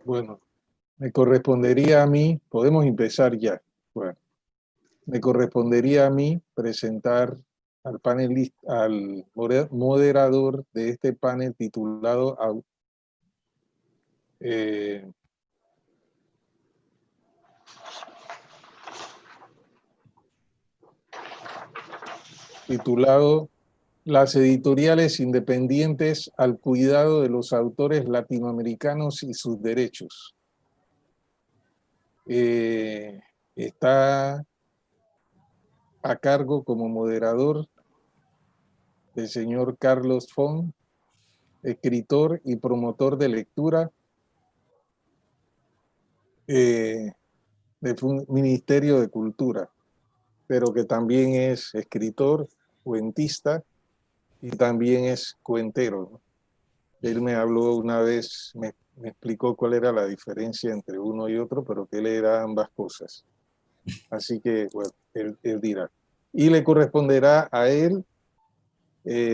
Bueno, me correspondería a mí, podemos empezar ya. Bueno, me correspondería a mí presentar al panelista, al moderador de este panel titulado Las editoriales independientes al cuidado de los autores latinoamericanos y sus derechos. Está a cargo como moderador el señor Carlos Font, escritor y promotor de lectura del Ministerio de Cultura, pero que también es escritor, cuentista y también es cuentero, ¿no? Él me habló una vez, me explicó cuál era la diferencia entre uno y otro, pero que él era ambas cosas. Así que, bueno, él dirá. Y le corresponderá a él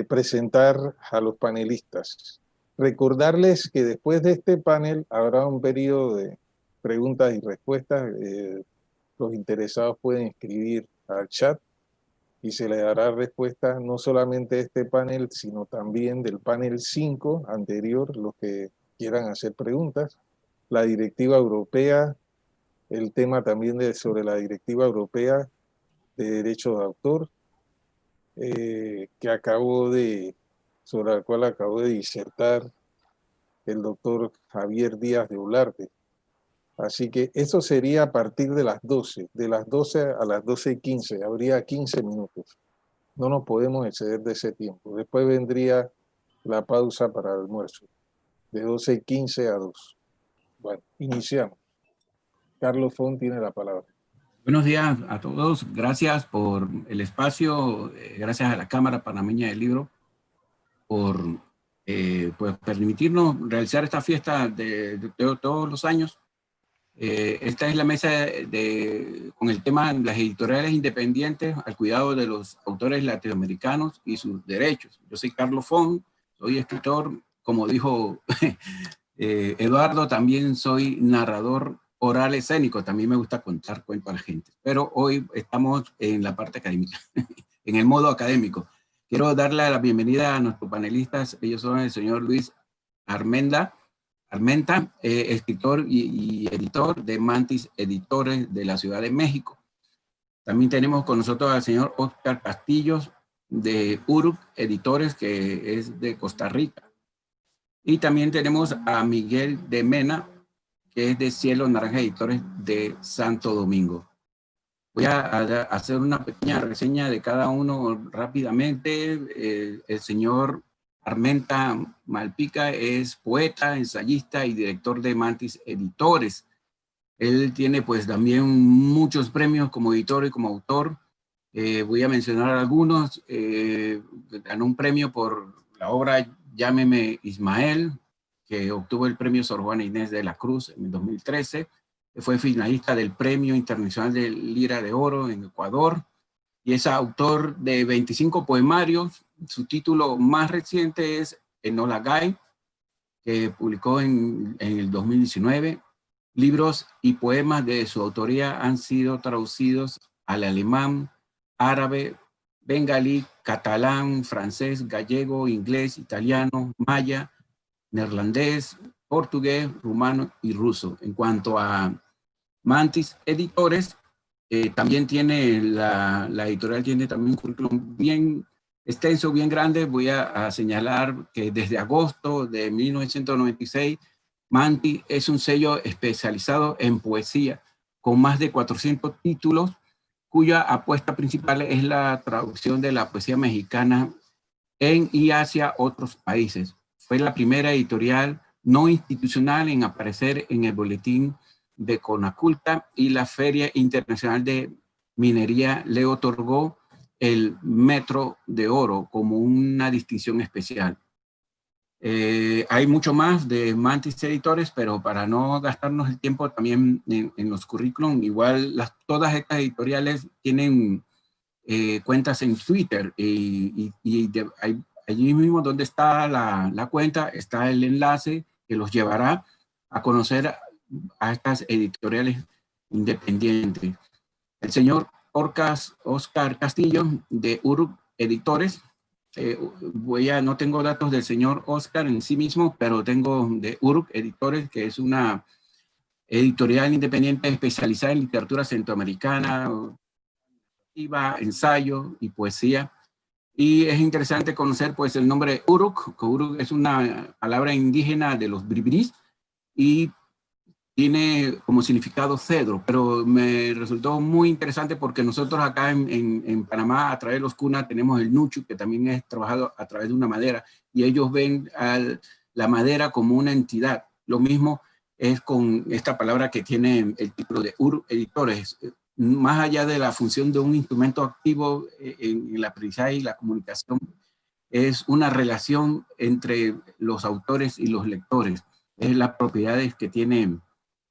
presentar a los panelistas. Recordarles que después de este panel habrá un periodo de preguntas y respuestas. Los interesados pueden escribir al chat y se le dará respuesta no solamente de este panel, sino también del panel 5 anterior, los que quieran hacer preguntas. La directiva europea, el tema también sobre la directiva europea de derechos de autor, sobre la cual acabó de disertar el doctor Javier Díaz de Olarte. Así que eso sería a partir de las 12 a las 12:15, habría 15 minutos. No nos podemos exceder de ese tiempo. Después vendría la pausa para el almuerzo, de 12:15 a 2. Bueno, iniciamos. Carlos Font tiene la palabra. Buenos días a todos. Gracias por el espacio. Gracias a la Cámara Panameña del Libro por pues permitirnos realizar esta fiesta de todos los años. Esta es la mesa con el tema las editoriales independientes al cuidado de los autores latinoamericanos y sus derechos. Yo soy Carlos Font, soy escritor, como dijo Eduardo, también soy narrador oral escénico, también me gusta contar cuentos a la gente, pero hoy estamos en la parte académica, en el modo académico. Quiero darle la bienvenida a nuestros panelistas. Ellos son el señor Luis Armenta, escritor y editor de Mantis Editores de la Ciudad de México. También tenemos con nosotros al señor Oscar Castillos de Uruk Editores, que es de Costa Rica. Y también tenemos a Miguel de Mena, que es de Cielo Naranja Editores de Santo Domingo. Voy a hacer una pequeña reseña de cada uno rápidamente. El señor Armenta Malpica es poeta, ensayista y director de Mantis Editores. Él tiene pues también muchos premios como editor y como autor. Voy a mencionar algunos. Ganó un premio por la obra Llámeme Ismael, que obtuvo el premio Sor Juana Inés de la Cruz en 2013. Fue finalista del Premio Internacional de Lira de Oro en Ecuador y es autor de 25 poemarios. Su título más reciente es Enola Gay, que publicó en el 2019. Libros y poemas de su autoría han sido traducidos al alemán, árabe, bengalí, catalán, francés, gallego, inglés, italiano, maya, neerlandés, portugués, rumano y ruso. En cuanto a Mantis Editores, también tiene la editorial tiene también un currículum bien extenso, bien grande. Voy a señalar que desde agosto de 1996, Mantis es un sello especializado en poesía, con más de 400 títulos, cuya apuesta principal es la traducción de la poesía mexicana en y hacia otros países. Fue la primera editorial no institucional en aparecer en el boletín de Conaculta, y la Feria Internacional de Minería le otorgó el Metro de Oro como una distinción especial. Hay mucho más de Mantis Editores, pero para no gastarnos el tiempo también en los currículum, igual todas estas editoriales tienen cuentas en Twitter allí mismo donde está la cuenta está el enlace que los llevará a conocer a estas editoriales independientes. El señor Oscar Castillo de Uruk Editores. No tengo datos del señor Oscar en sí mismo, pero tengo de Uruk Editores, que es una editorial independiente especializada en literatura centroamericana, ensayo y poesía. Y es interesante conocer pues el nombre Uruk, que Uruk es una palabra indígena de los bribris y tiene como significado cedro, pero me resultó muy interesante porque nosotros acá en Panamá, a través de los CUNA, tenemos el nuchu, que también es trabajado a través de una madera, y ellos ven a la madera como una entidad. Lo mismo es con esta palabra que tiene el título de Uruk Editores. Más allá de la función de un instrumento activo en el aprendizaje y la comunicación, es una relación entre los autores y los lectores. Es las propiedades que tiene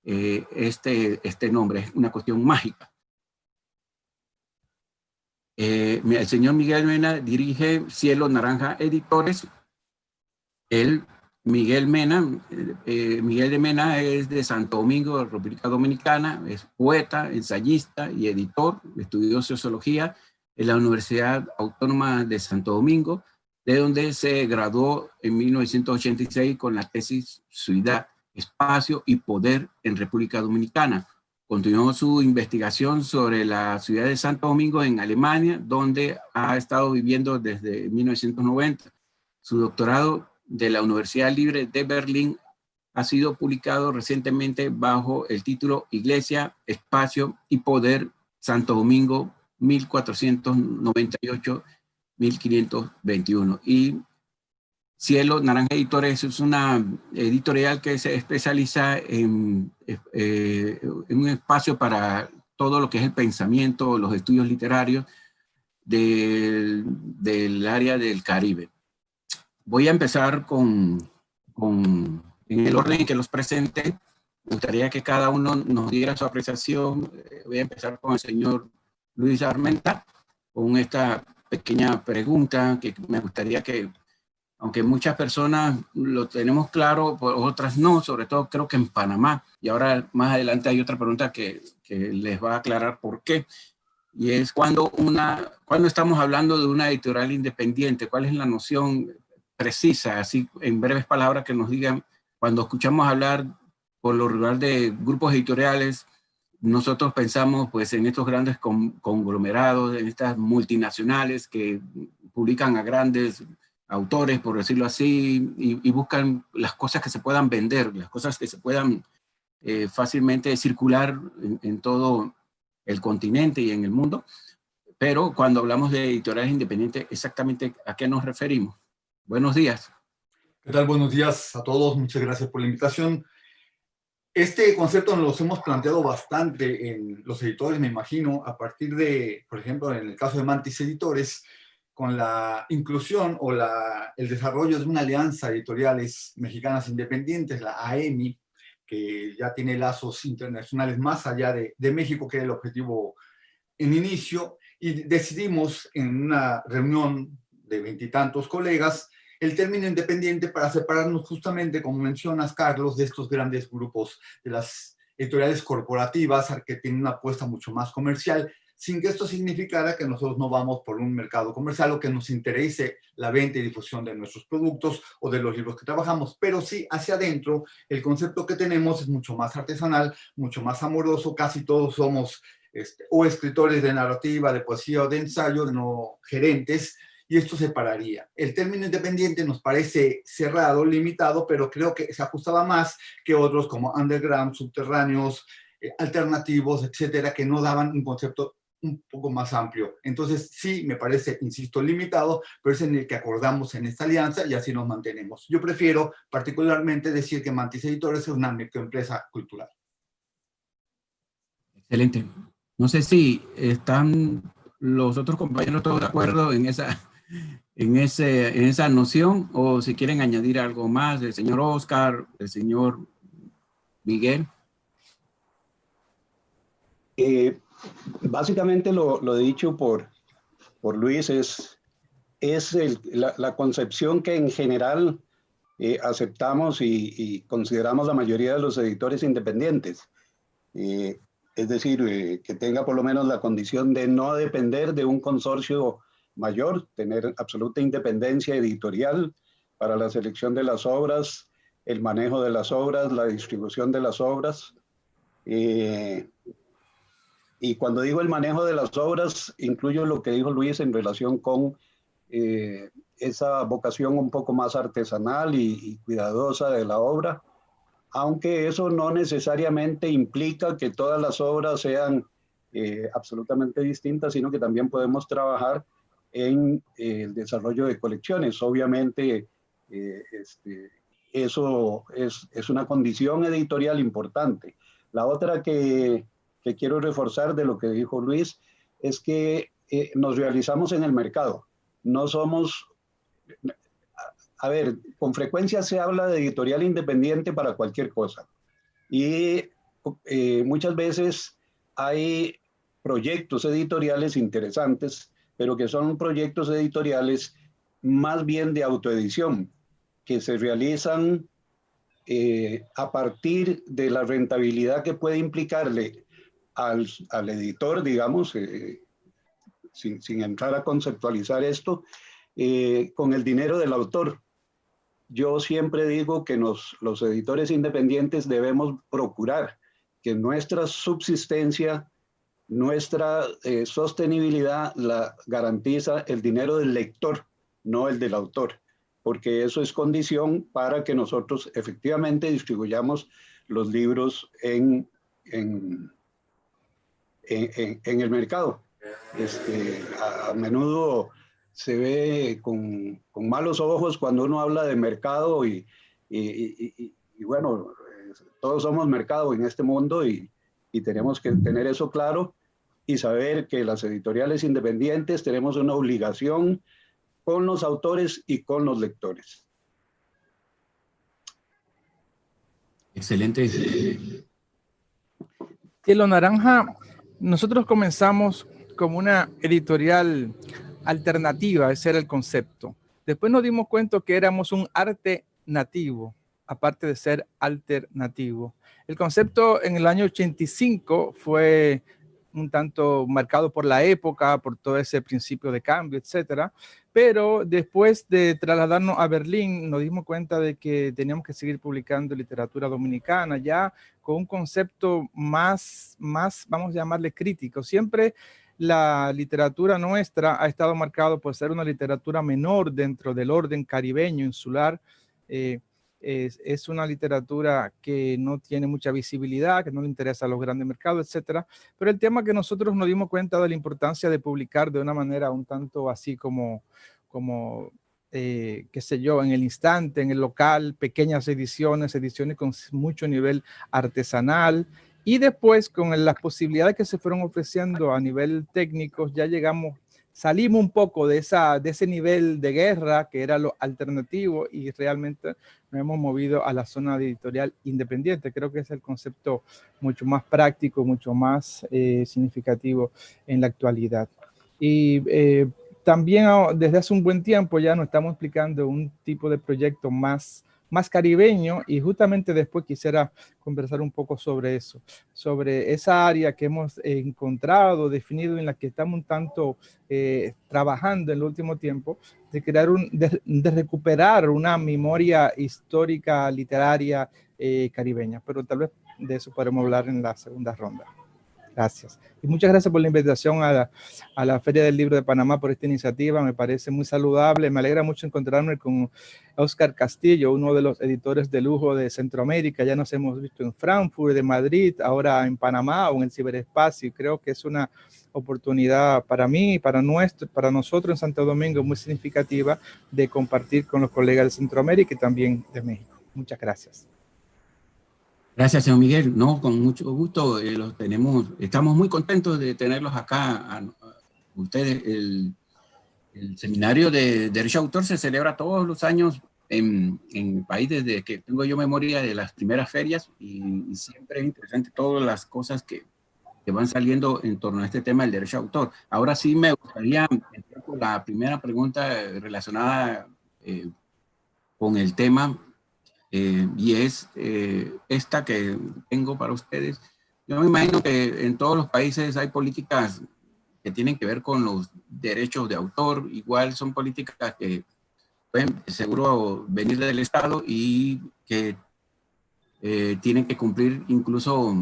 este nombre, es una cuestión mágica. El señor Miguel Mena dirige Cielo Naranja Editores. Miguel de Mena es de Santo Domingo, República Dominicana, es poeta, ensayista y editor, estudió sociología en la Universidad Autónoma de Santo Domingo, de donde se graduó en 1986 con la tesis Ciudad, Espacio y Poder en República Dominicana. Continuó su investigación sobre la ciudad de Santo Domingo en Alemania, donde ha estado viviendo desde 1990. Su doctorado de la Universidad Libre de Berlín ha sido publicado recientemente bajo el título Iglesia, Espacio y Poder, Santo Domingo, 1498-1521. Y Cielo Naranja Editores es una editorial que se especializa en un espacio para todo lo que es el pensamiento, los estudios literarios del área del Caribe. Voy a empezar en el orden en que los presenté. Me gustaría que cada uno nos diera su apreciación. Voy a empezar con el señor Luis Armenta, con esta pequeña pregunta que me gustaría que, aunque muchas personas lo tenemos claro, otras no, sobre todo creo que en Panamá. Y ahora más adelante hay otra pregunta que les va a aclarar por qué. Y es cuando estamos hablando de una editorial independiente, ¿cuál es la noción precisa, así en breves palabras que nos digan, cuando escuchamos hablar por lo regular de grupos editoriales, nosotros pensamos pues en estos grandes conglomerados, en estas multinacionales que publican a grandes autores, por decirlo así, y buscan las cosas que se puedan vender, las cosas que se puedan fácilmente circular en todo el continente y en el mundo. Pero cuando hablamos de editoriales independientes, ¿exactamente a qué nos referimos? Buenos días. ¿Qué tal? Buenos días a todos. Muchas gracias por la invitación. Este concepto nos lo hemos planteado bastante en los editores, me imagino, a partir de, por ejemplo, en el caso de Mantis Editores, con la inclusión o el desarrollo de una alianza de editoriales mexicanas independientes, la AEMI, que ya tiene lazos internacionales más allá de México, que era el objetivo en inicio, y decidimos en una reunión de 20 y tantos colegas el término independiente para separarnos justamente, como mencionas, Carlos, de estos grandes grupos de las editoriales corporativas que tienen una apuesta mucho más comercial, sin que esto significara que nosotros no vamos por un mercado comercial o que nos interese la venta y difusión de nuestros productos o de los libros que trabajamos, pero sí hacia adentro el concepto que tenemos es mucho más artesanal, mucho más amoroso, casi todos somos o escritores de narrativa, de poesía o de ensayo, no gerentes, y esto separaría. El término independiente nos parece cerrado, limitado, pero creo que se ajustaba más que otros como underground, subterráneos, alternativos, etcétera, que no daban un concepto un poco más amplio. Entonces, sí, me parece, insisto, limitado, pero es en el que acordamos en esta alianza y así nos mantenemos. Yo prefiero particularmente decir que Mantis Editores es una microempresa cultural. Excelente. No sé si están los otros compañeros todos de acuerdo en esa noción, o si quieren añadir algo más, el señor Oscar, el señor Miguel. Básicamente lo dicho por Luis es la concepción que en general aceptamos y consideramos la mayoría de los editores independientes. Es decir, que tenga por lo menos la condición de no depender de un consorcio mayor, tener absoluta independencia editorial para la selección de las obras, el manejo de las obras, la distribución de las obras. Y cuando digo el manejo de las obras, incluyo lo que dijo Luis en relación con esa vocación un poco más artesanal y cuidadosa de la obra, aunque eso no necesariamente implica que todas las obras sean absolutamente distintas, sino que también podemos trabajar en el desarrollo de colecciones. Obviamente, eso es una condición editorial importante. La otra que quiero reforzar de lo que dijo Luis es que nos realizamos en el mercado. No somos... A ver, con frecuencia se habla de editorial independiente para cualquier cosa. Y muchas veces hay proyectos editoriales interesantes, pero que son proyectos editoriales más bien de autoedición, que se realizan a partir de la rentabilidad que puede implicarle al editor, digamos, sin entrar a conceptualizar esto, con el dinero del autor. Yo siempre digo que los editores independientes debemos procurar que nuestra subsistencia, nuestra sostenibilidad la garantiza el dinero del lector, no el del autor, porque eso es condición para que nosotros efectivamente distribuyamos los libros en el mercado. A menudo se ve con malos ojos cuando uno habla de mercado y bueno, todos somos mercado en este mundo y tenemos que tener eso claro y saber que las editoriales independientes tenemos una obligación con los autores y con los lectores. Excelente. Cielo Naranja, nosotros comenzamos como una editorial alternativa, ese era el concepto. Después nos dimos cuenta que éramos un arte nativo, aparte de ser alternativo. El concepto en el año 85 fue un tanto marcado por la época, por todo ese principio de cambio, etcétera. Pero después de trasladarnos a Berlín, nos dimos cuenta de que teníamos que seguir publicando literatura dominicana, ya con un concepto más, vamos a llamarle crítico. Siempre la literatura nuestra ha estado marcado por ser una literatura menor dentro del orden caribeño insular. Es una literatura que no tiene mucha visibilidad, que no le interesa a los grandes mercados, etcétera. Pero el tema que nosotros nos dimos cuenta de la importancia de publicar de una manera un tanto así como qué sé yo, en el instante, en el local, pequeñas ediciones con mucho nivel artesanal. Y después, con las posibilidades que se fueron ofreciendo a nivel técnico, ya salimos un poco de ese nivel de guerra que era lo alternativo y realmente nos hemos movido a la zona editorial independiente. Creo que es el concepto mucho más práctico, mucho más significativo en la actualidad. Y también desde hace un buen tiempo ya nos estamos explicando un tipo de proyecto más caribeño, y justamente después quisiera conversar un poco sobre eso, sobre esa área que hemos encontrado, definido, en la que estamos un tanto trabajando en el último tiempo, de crear de recuperar una memoria histórica, literaria caribeña, pero tal vez de eso podremos hablar en la segunda ronda. Gracias. Y muchas gracias por la invitación a la Feria del Libro de Panamá, por esta iniciativa. Me parece muy saludable. Me alegra mucho encontrarme con Óscar Castillo, uno de los editores de lujo de Centroamérica. Ya nos hemos visto en Frankfurt, de Madrid, ahora en Panamá o en el ciberespacio. Y creo que es una oportunidad para mí y para nosotros en Santo Domingo muy significativa de compartir con los colegas de Centroamérica y también de México. Muchas gracias. Gracias, señor Miguel. No, con mucho gusto los tenemos. Estamos muy contentos de tenerlos acá. A ustedes, el seminario de Derecho de Autor se celebra todos los años en el país desde que tengo yo memoria de las primeras ferias, y siempre es interesante todas las cosas que van saliendo en torno a este tema del derecho de autor. Ahora sí me gustaría empezar con la primera pregunta relacionada con el tema y es esta que tengo para ustedes. Yo me imagino que en todos los países hay políticas que tienen que ver con los derechos de autor. Igual son políticas que pueden seguro venir del Estado y que tienen que cumplir incluso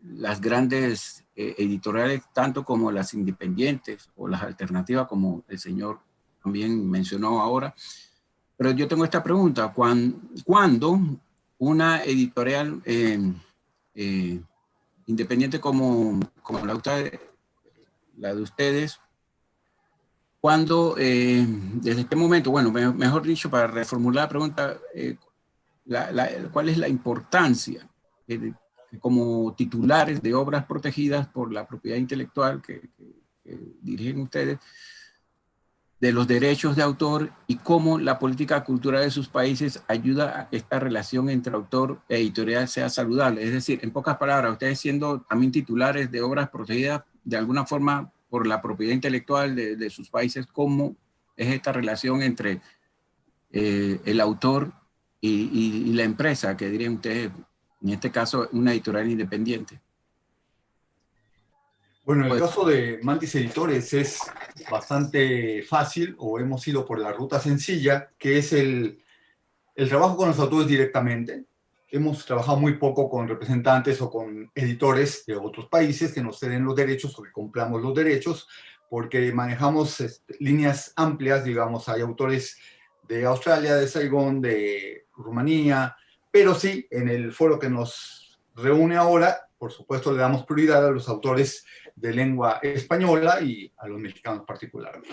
las grandes editoriales, tanto como las independientes o las alternativas, como el señor también mencionó ahora. Pero yo tengo esta pregunta: ¿cuándo una editorial independiente como la de ustedes, cuando desde qué momento, bueno, mejor dicho, para reformular la pregunta, ¿cuál es la importancia como titulares de obras protegidas por la propiedad intelectual que dirigen ustedes, de los derechos de autor, y cómo la política cultural de sus países ayuda a que esta relación entre autor e editorial sea saludable? Es decir, en pocas palabras, ustedes siendo también titulares de obras protegidas de alguna forma por la propiedad intelectual de sus países, ¿cómo es esta relación entre el autor y la empresa, que dirían ustedes, en este caso, una editorial independiente? Bueno, en el caso de Mantis Editores es bastante fácil, o hemos ido por la ruta sencilla, que es el trabajo con los autores directamente. Hemos trabajado muy poco con representantes o con editores de otros países que nos ceden los derechos o que compramos los derechos, porque manejamos líneas amplias. Digamos, hay autores de Australia, de Saigón, de Rumanía, pero sí, en el foro que nos reúne ahora, por supuesto, le damos prioridad a los autores de lengua española y a los mexicanos particularmente.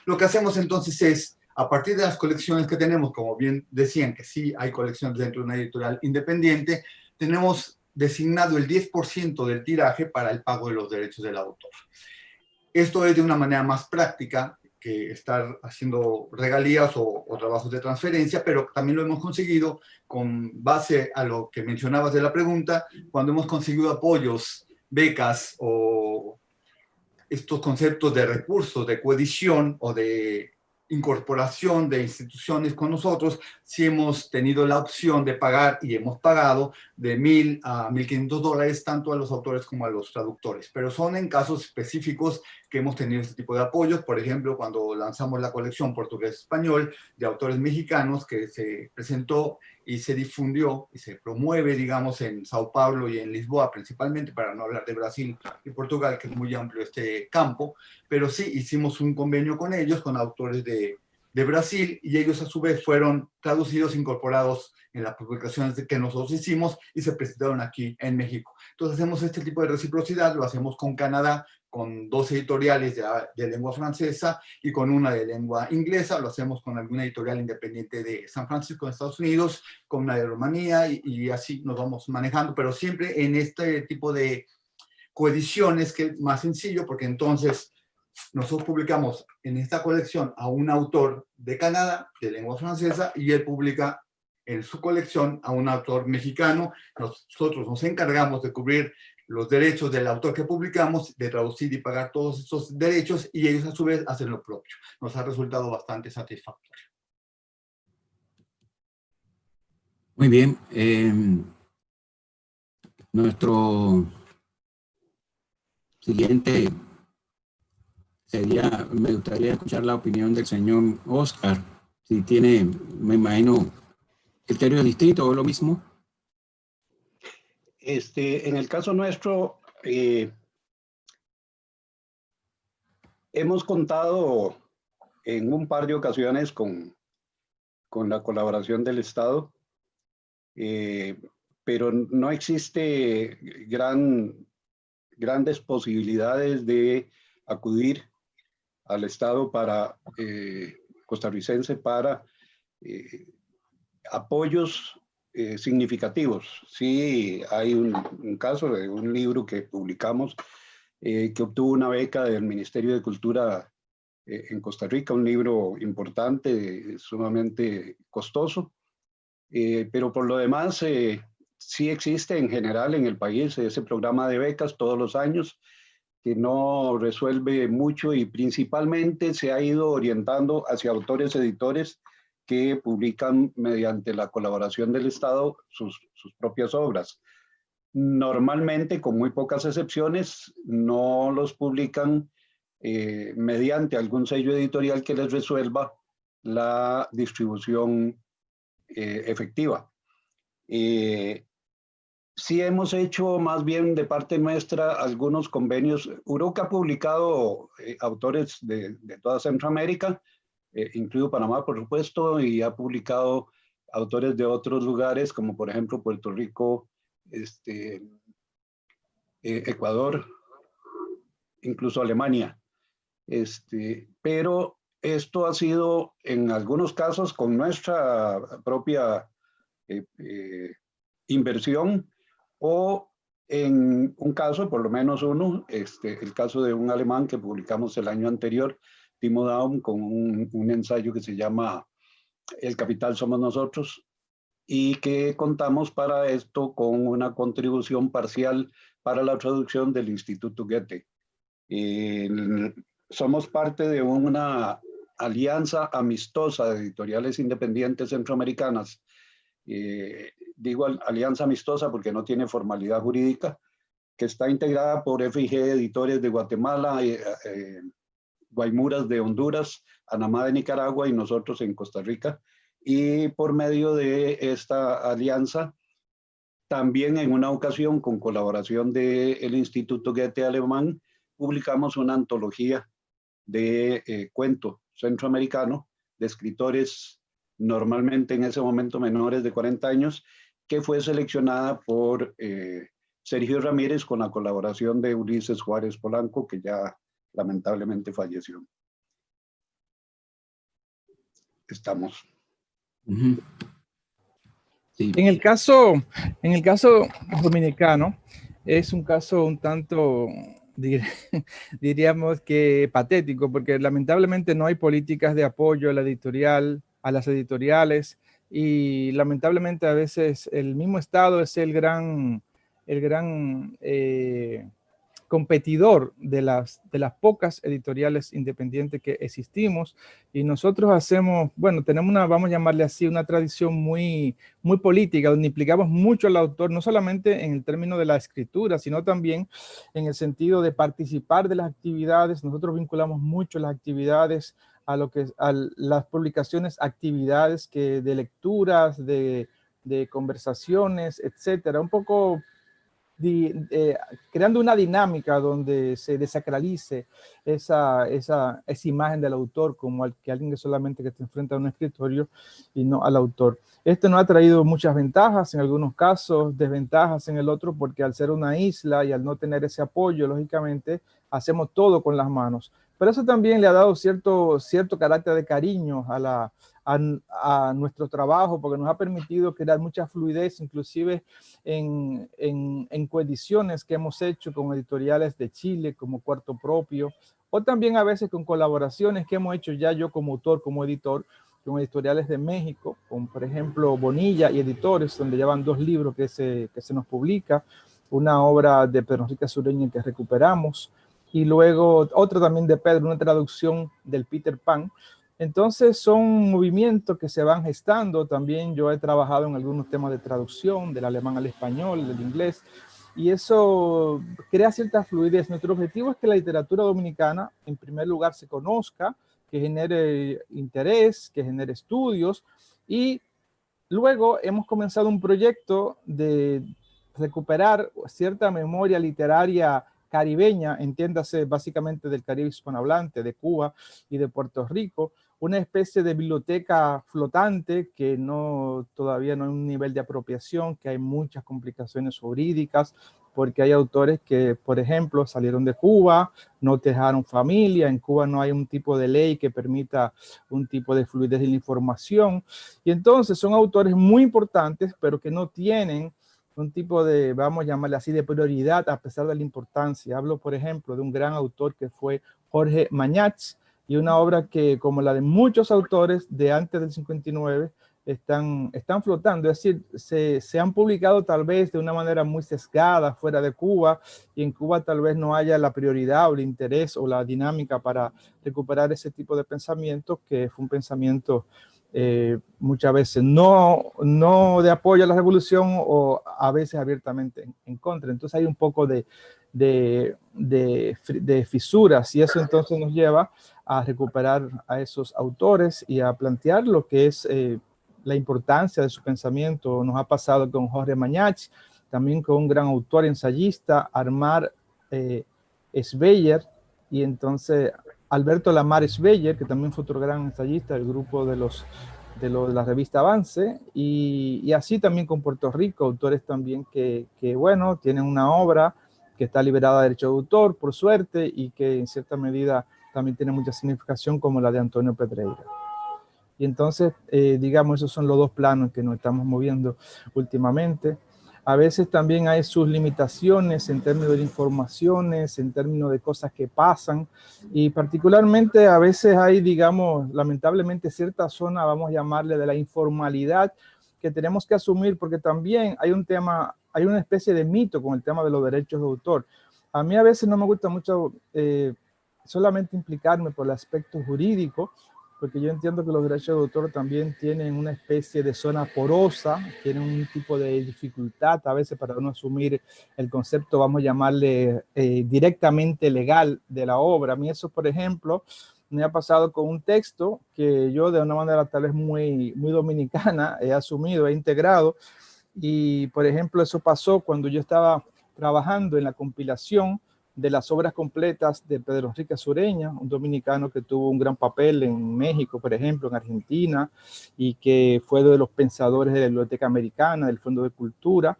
Lo que hacemos entonces es, a partir de las colecciones que tenemos, como bien decían que sí hay colecciones dentro de una editorial independiente, tenemos designado el 10% del tiraje para el pago de los derechos del autor. Esto es de una manera más práctica que estar haciendo regalías o trabajos de transferencia, pero también lo hemos conseguido con base a lo que mencionabas de la pregunta, cuando hemos conseguido apoyos, becas o estos conceptos de recursos, de coedición o de incorporación de instituciones con nosotros, sí hemos tenido la opción de pagar, y hemos pagado de $1,000 a $1,500 tanto a los autores como a los traductores, pero son en casos específicos que hemos tenido este tipo de apoyos. Por ejemplo, cuando lanzamos la colección portugués-español de autores mexicanos, que se presentó y se difundió y se promueve, digamos, en Sao Paulo y en Lisboa principalmente, para no hablar de Brasil y Portugal, que es muy amplio este campo, pero sí hicimos un convenio con ellos, con autores de Brasil, y ellos a su vez fueron traducidos, incorporados en las publicaciones que nosotros hicimos y se presentaron aquí en México. Entonces hacemos este tipo de reciprocidad, lo hacemos con Canadá, con 2 editoriales de lengua francesa y con una de lengua inglesa. Lo hacemos con alguna editorial independiente de San Francisco, en Estados Unidos, con una de Rumanía, y así nos vamos manejando, pero siempre en este tipo de coediciones, que es más sencillo, porque entonces nosotros publicamos en esta colección a un autor de Canadá, de lengua francesa, y él publica en su colección a un autor mexicano. Nosotros nos encargamos de cubrir los derechos del autor que publicamos, de traducir y pagar todos estos derechos, y ellos a su vez hacen lo propio. Nos ha resultado bastante satisfactorio. Muy bien. Nuestro siguiente sería, me gustaría escuchar la opinión del señor Oscar, si tiene, me imagino, criterios distintos o lo mismo. En el caso nuestro, hemos contado en un par de ocasiones con la colaboración del Estado, pero no existe grandes posibilidades de acudir al Estado costarricense para apoyos significativos. Sí, hay un caso de un libro que publicamos que obtuvo una beca del Ministerio de Cultura en Costa Rica, un libro importante, sumamente costoso, pero por lo demás sí existe en general en el país ese programa de becas todos los años, que no resuelve mucho y principalmente se ha ido orientando hacia autores editores que publican mediante la colaboración del Estado sus propias obras. Normalmente, con muy pocas excepciones, no los publican mediante algún sello editorial que les resuelva la distribución efectiva. Sí hemos hecho más bien de parte nuestra algunos convenios. URUC ha publicado autores de toda Centroamérica, incluido Panamá, por supuesto, y ha publicado autores de otros lugares, como por ejemplo Puerto Rico, Ecuador, incluso Alemania. Pero esto ha sido en algunos casos con nuestra propia inversión, o en un caso, por lo menos uno, el caso de un alemán que publicamos el año anterior, Timo Daum, con un ensayo que se llama El capital somos nosotros, y que contamos para esto con una contribución parcial para la traducción del Instituto Goethe. Somos parte de una alianza amistosa de editoriales independientes centroamericanas. Digo alianza amistosa porque no tiene formalidad jurídica, que está integrada por FIG Editores de Guatemala, Guaymuras de Honduras, Anamá de Nicaragua y nosotros en Costa Rica. Y por medio de esta alianza, también en una ocasión con colaboración del Instituto Goethe alemán, publicamos una antología de cuento centroamericano de escritores normalmente en ese momento menores de 40 años, que fue seleccionada por Sergio Ramírez con la colaboración de Ulises Juárez Polanco, que ya lamentablemente falleció. Estamos. Sí. En el caso dominicano, es un caso un tanto, diríamos que patético, porque lamentablemente no hay políticas de apoyo a la editorial, a las editoriales, y lamentablemente a veces el mismo Estado es el gran competidor de las pocas editoriales independientes que existimos, y nosotros hacemos, bueno, tenemos una, vamos a llamarle así, una tradición muy política, donde implicamos mucho al autor, no solamente en el término de la escritura, sino también en el sentido de participar de las actividades. Nosotros vinculamos mucho las actividades a lo que a las publicaciones, actividades de lecturas, de conversaciones, etcétera, un poco creando una dinámica donde se desacralice esa imagen del autor como que alguien que solamente se enfrenta a un escritorio y no al autor. Esto nos ha traído muchas ventajas en algunos casos, desventajas en el otro, porque al ser una isla y al no tener ese apoyo, lógicamente hacemos todo con las manos. Pero eso también le ha dado cierto carácter de cariño a nuestro trabajo, porque nos ha permitido crear mucha fluidez, inclusive en coediciones que hemos hecho con editoriales de Chile, como Cuarto Propio, o también a veces con colaboraciones que hemos hecho ya yo como autor, como editor, con editoriales de México, como por ejemplo Bonilla y Editores, donde llevan 2 libros que se nos publica, una obra de Pedro Enrique Sureña que recuperamos, y luego otra también de Pedro, una traducción del Peter Pan. Entonces son movimientos que se van gestando. También yo he trabajado en algunos temas de traducción, del alemán al español, del inglés, y eso crea cierta fluidez. Nuestro objetivo es que la literatura dominicana, en primer lugar, se conozca, que genere interés, que genere estudios, y luego hemos comenzado un proyecto de recuperar cierta memoria literaria caribeña, entiéndase básicamente del Caribe hispanohablante, de Cuba y de Puerto Rico, una especie de biblioteca flotante que todavía no hay un nivel de apropiación, que hay muchas complicaciones jurídicas, porque hay autores que, por ejemplo, salieron de Cuba, no dejaron familia, en Cuba no hay un tipo de ley que permita un tipo de fluidez de la información, y entonces son autores muy importantes, pero que no tienen un tipo de, vamos a llamarle así, de prioridad a pesar de la importancia. Hablo, por ejemplo, de un gran autor que fue Jorge Mañach, y una obra que, como la de muchos autores de antes del 59, están flotando, es decir, se han publicado tal vez de una manera muy sesgada fuera de Cuba, y en Cuba tal vez no haya la prioridad o el interés o la dinámica para recuperar ese tipo de pensamiento, que fue un pensamiento muchas veces no de apoyo a la revolución o a veces abiertamente en contra. Entonces hay un poco de fisuras y eso entonces nos lleva a recuperar a esos autores y a plantear lo que es la importancia de su pensamiento. Nos ha pasado con Jorge Mañach, también con un gran autor ensayista, Armar Sveyer, y entonces Alberto Lamar Sveyer, que también fue otro gran ensayista del grupo de la revista Avance, y así también con Puerto Rico, autores también que bueno, tienen una obra que está liberada de derecho de autor, por suerte, y que en cierta medida también tiene mucha significación, como la de Antonio Pedreira. Y entonces, digamos, esos son los dos planos que nos estamos moviendo últimamente. A veces también hay sus limitaciones en términos de informaciones, en términos de cosas que pasan, y particularmente a veces hay, digamos, lamentablemente cierta zona, vamos a llamarle, de la informalidad que tenemos que asumir, porque también hay un tema, hay una especie de mito con el tema de los derechos de autor. A mí a veces no me gusta mucho solamente implicarme por el aspecto jurídico, porque yo entiendo que los derechos de autor también tienen una especie de zona porosa, tienen un tipo de dificultad a veces para no asumir el concepto, vamos a llamarle directamente legal de la obra. A mí eso, por ejemplo, me ha pasado con un texto que yo de una manera tal vez muy dominicana he asumido, he integrado, y por ejemplo eso pasó cuando yo estaba trabajando en la compilación de las obras completas de Pedro Enrique Sureña, un dominicano que tuvo un gran papel en México, por ejemplo, en Argentina, y que fue de los pensadores de la Biblioteca Americana, del Fondo de Cultura.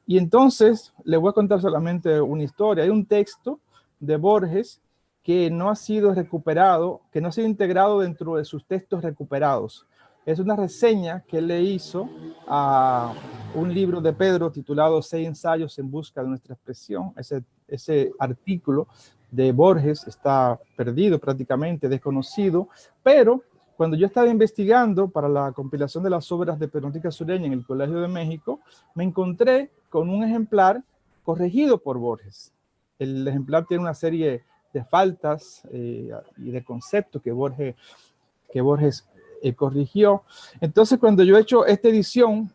Y entonces, les voy a contar solamente una historia. Hay un texto de Borges que no ha sido recuperado, que no ha sido integrado dentro de sus textos recuperados. Es una reseña que él le hizo a un libro de Pedro titulado 6 ensayos en busca de nuestra expresión. Ese artículo de Borges está perdido, prácticamente desconocido, pero cuando yo estaba investigando para la compilación de las obras de Pedro Enrique Sureña en el Colegio de México, me encontré con un ejemplar corregido por Borges. El ejemplar tiene una serie de faltas y de conceptos que Borges corrigió. Entonces, cuando yo he hecho esta edición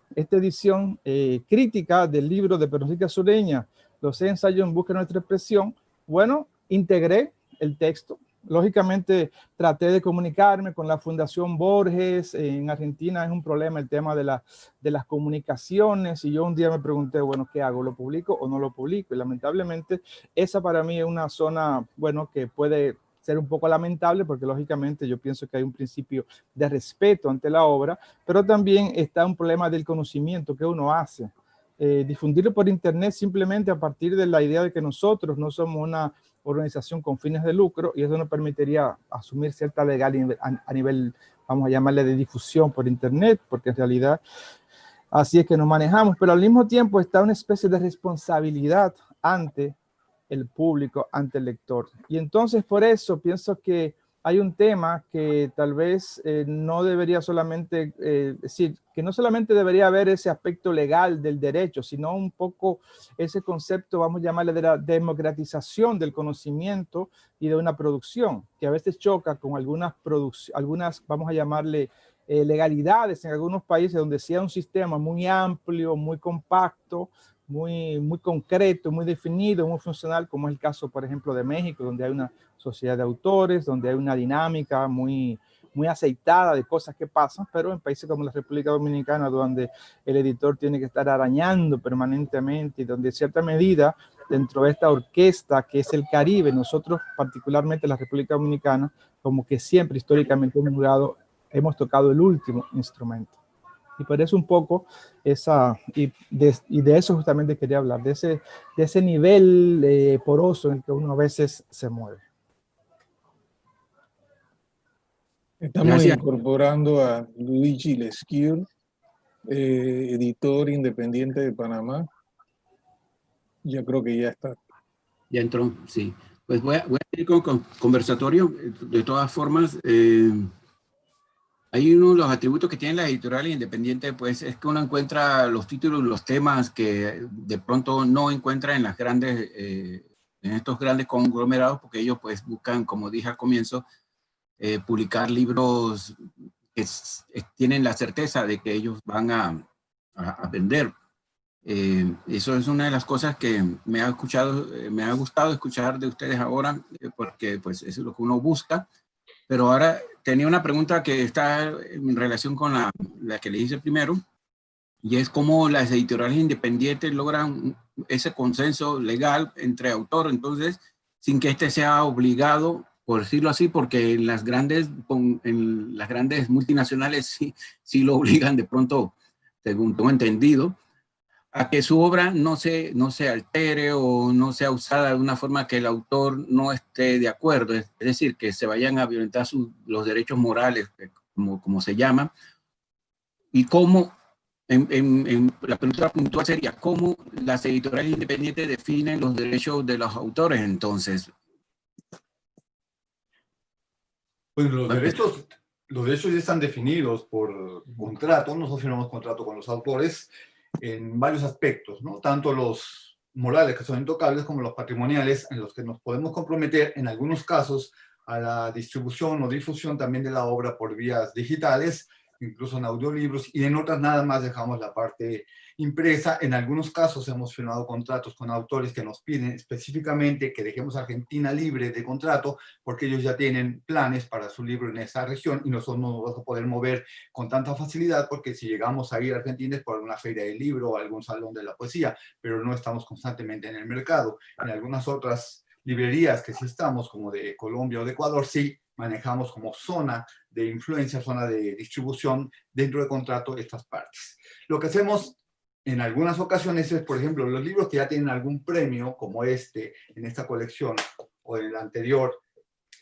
crítica del libro de Pedro Enrique Sureña, los 6 ensayos en busca de nuestra expresión, bueno, integré el texto. Lógicamente, traté de comunicarme con la Fundación Borges. En Argentina es un problema el tema de las comunicaciones, y yo un día me pregunté, bueno, ¿qué hago? ¿Lo publico o no lo publico? Y lamentablemente, esa para mí es una zona, bueno, que puede ser un poco lamentable, porque lógicamente yo pienso que hay un principio de respeto ante la obra, pero también está un problema del conocimiento que uno hace. Difundirlo por internet simplemente a partir de la idea de que nosotros no somos una organización con fines de lucro, y eso nos permitiría asumir cierta legalidad a nivel, vamos a llamarle, de difusión por internet, porque en realidad así es que nos manejamos, pero al mismo tiempo está una especie de responsabilidad ante el público, ante el lector. Y entonces por eso pienso que hay un tema que tal vez no debería solamente, decir, que no solamente debería haber ese aspecto legal del derecho, sino un poco ese concepto, vamos a llamarle, de la democratización del conocimiento y de una producción, que a veces choca con algunas, vamos a llamarle, legalidades en algunos países donde sea un sistema muy amplio, muy compacto, muy concreto, muy definido, muy funcional, como es el caso, por ejemplo, de México, donde hay una sociedad de autores, donde hay una dinámica muy aceitada de cosas que pasan, pero en países como la República Dominicana, donde el editor tiene que estar arañando permanentemente, y donde en cierta medida, dentro de esta orquesta que es el Caribe, nosotros particularmente la República Dominicana, como que siempre históricamente hemos tocado el último instrumento. Y por eso un poco y de eso justamente quería hablar, de ese nivel poroso en el que uno a veces se mueve. Estamos incorporando a Luigi Lescure, editor independiente de Panamá. Yo creo que ya está. Ya entró, sí. Pues voy a ir con conversatorio. De todas formas, hay uno de los atributos que tienen las editoriales independientes, pues es que uno encuentra los títulos, los temas que de pronto no encuentra en las grandes, en estos grandes conglomerados, porque ellos pues buscan, como dije al comienzo, publicar libros tienen la certeza de que ellos van a vender. Eso es una de las cosas que me ha gustado escuchar de ustedes ahora, porque pues eso es lo que uno busca. Pero ahora tenía una pregunta que está en relación con la que le hice primero, y es cómo las editoriales independientes logran ese consenso legal entre autores, entonces, sin que este sea obligado, por decirlo así, porque en las grandes multinacionales sí lo obligan de pronto, según tengo entendido, a que su obra no se altere o no sea usada de una forma que el autor no esté de acuerdo, es decir, que se vayan a violentar los derechos morales, como se llama, y cómo, la pregunta puntual sería, ¿cómo las editoriales independientes definen los derechos de los autores entonces? Pues los derechos ya están definidos por contrato. Nosotros firmamos contrato con los autores en varios aspectos, ¿no? Tanto los morales, que son intocables, como los patrimoniales, en los que nos podemos comprometer, en algunos casos, a la distribución o difusión también de la obra por vías digitales, incluso en audiolibros, y en otras nada más dejamos la parte impresa. En algunos casos hemos firmado contratos con autores que nos piden específicamente que dejemos Argentina libre de contrato, porque ellos ya tienen planes para su libro en esa región y nosotros no nos vamos a poder mover con tanta facilidad, porque si llegamos a ir a Argentina es por alguna feria de libro o algún salón de la poesía, pero no estamos constantemente en el mercado. En algunas otras librerías que sí estamos, como de Colombia o de Ecuador, sí manejamos como zona de influencia, zona de distribución dentro de contrato estas partes. Lo que hacemos en algunas ocasiones es, por ejemplo, los libros que ya tienen algún premio, como este, en esta colección, o en la anterior,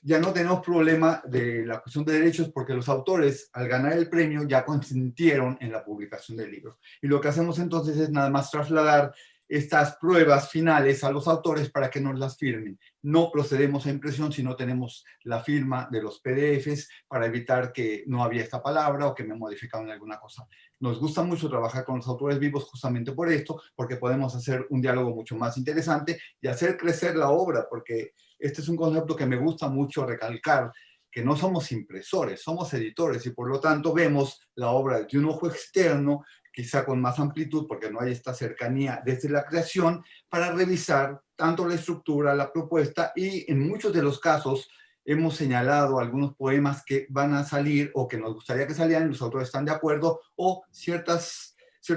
ya no tenemos problema de la cuestión de derechos, porque los autores, al ganar el premio, ya consintieron en la publicación del libro. Y lo que hacemos entonces es nada más trasladar estas pruebas finales a los autores para que nos las firmen. No procedemos a impresión si no tenemos la firma de los PDFs, para evitar que no había esta palabra o que me modificaron alguna cosa. Nos gusta mucho trabajar con los autores vivos justamente por esto, porque podemos hacer un diálogo mucho más interesante y hacer crecer la obra, porque este es un concepto que me gusta mucho recalcar, que no somos impresores, somos editores, y por lo tanto vemos la obra de un ojo externo, quizá con más amplitud, porque no hay esta cercanía desde la creación, para revisar tanto la estructura, la propuesta, y en muchos de los casos hemos señalado algunos poemas que van a salir o que nos gustaría que salieran, los autores están de acuerdo, o ciertos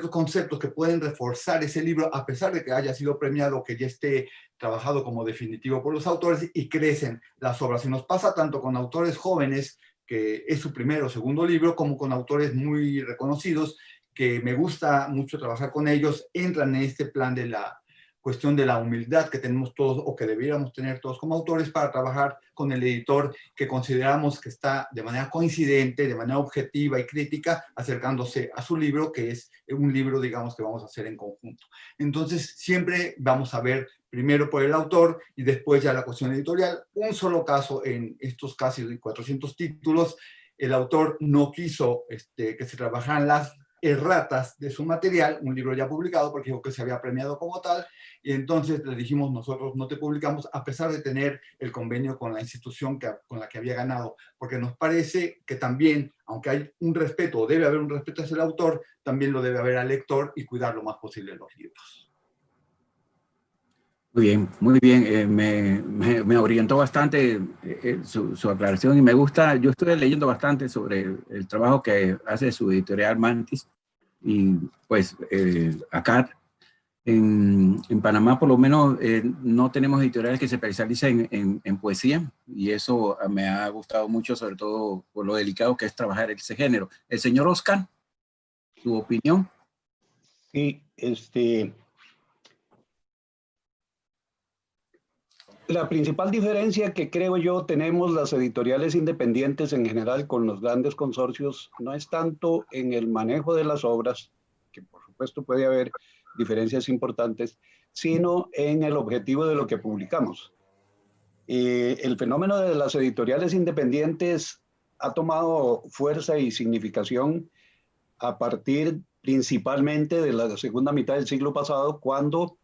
conceptos que pueden reforzar ese libro, a pesar de que haya sido premiado o que ya esté trabajado como definitivo por los autores, y crecen las obras. Y nos pasa tanto con autores jóvenes, que es su primero o segundo libro, como con autores muy reconocidos, que me gusta mucho trabajar con ellos. Entran en este plan de la cuestión de la humildad que tenemos todos, o que debiéramos tener todos como autores, para trabajar con el editor que consideramos que está de manera coincidente, de manera objetiva y crítica, acercándose a su libro, que es un libro, digamos, que vamos a hacer en conjunto. Entonces, siempre vamos a ver primero por el autor y después ya la cuestión editorial. Un solo caso en estos casi 400 títulos, el autor no quiso que se trabajaran las erratas de su material, un libro ya publicado, porque dijo que se había premiado como tal, y entonces le dijimos: nosotros no te publicamos, a pesar de tener el convenio con la institución con la que había ganado, porque nos parece que también, aunque hay un respeto, o debe haber un respeto hacia el autor, también lo debe haber al lector, y cuidar lo más posible los libros. Muy bien, muy bien. Me orientó bastante su aclaración, y me gusta. Yo estuve leyendo bastante sobre el trabajo que hace su editorial Mantis, y pues acá en Panamá por lo menos no tenemos editoriales que se especialicen en poesía, y eso me ha gustado mucho, sobre todo por lo delicado que es trabajar ese género. El señor Oscar, ¿su opinión? Sí, la principal diferencia que creo yo tenemos las editoriales independientes en general con los grandes consorcios no es tanto en el manejo de las obras, que por supuesto puede haber diferencias importantes, sino en el objetivo de lo que publicamos. El fenómeno de las editoriales independientes ha tomado fuerza y significación a partir principalmente de la segunda mitad del siglo pasado, cuando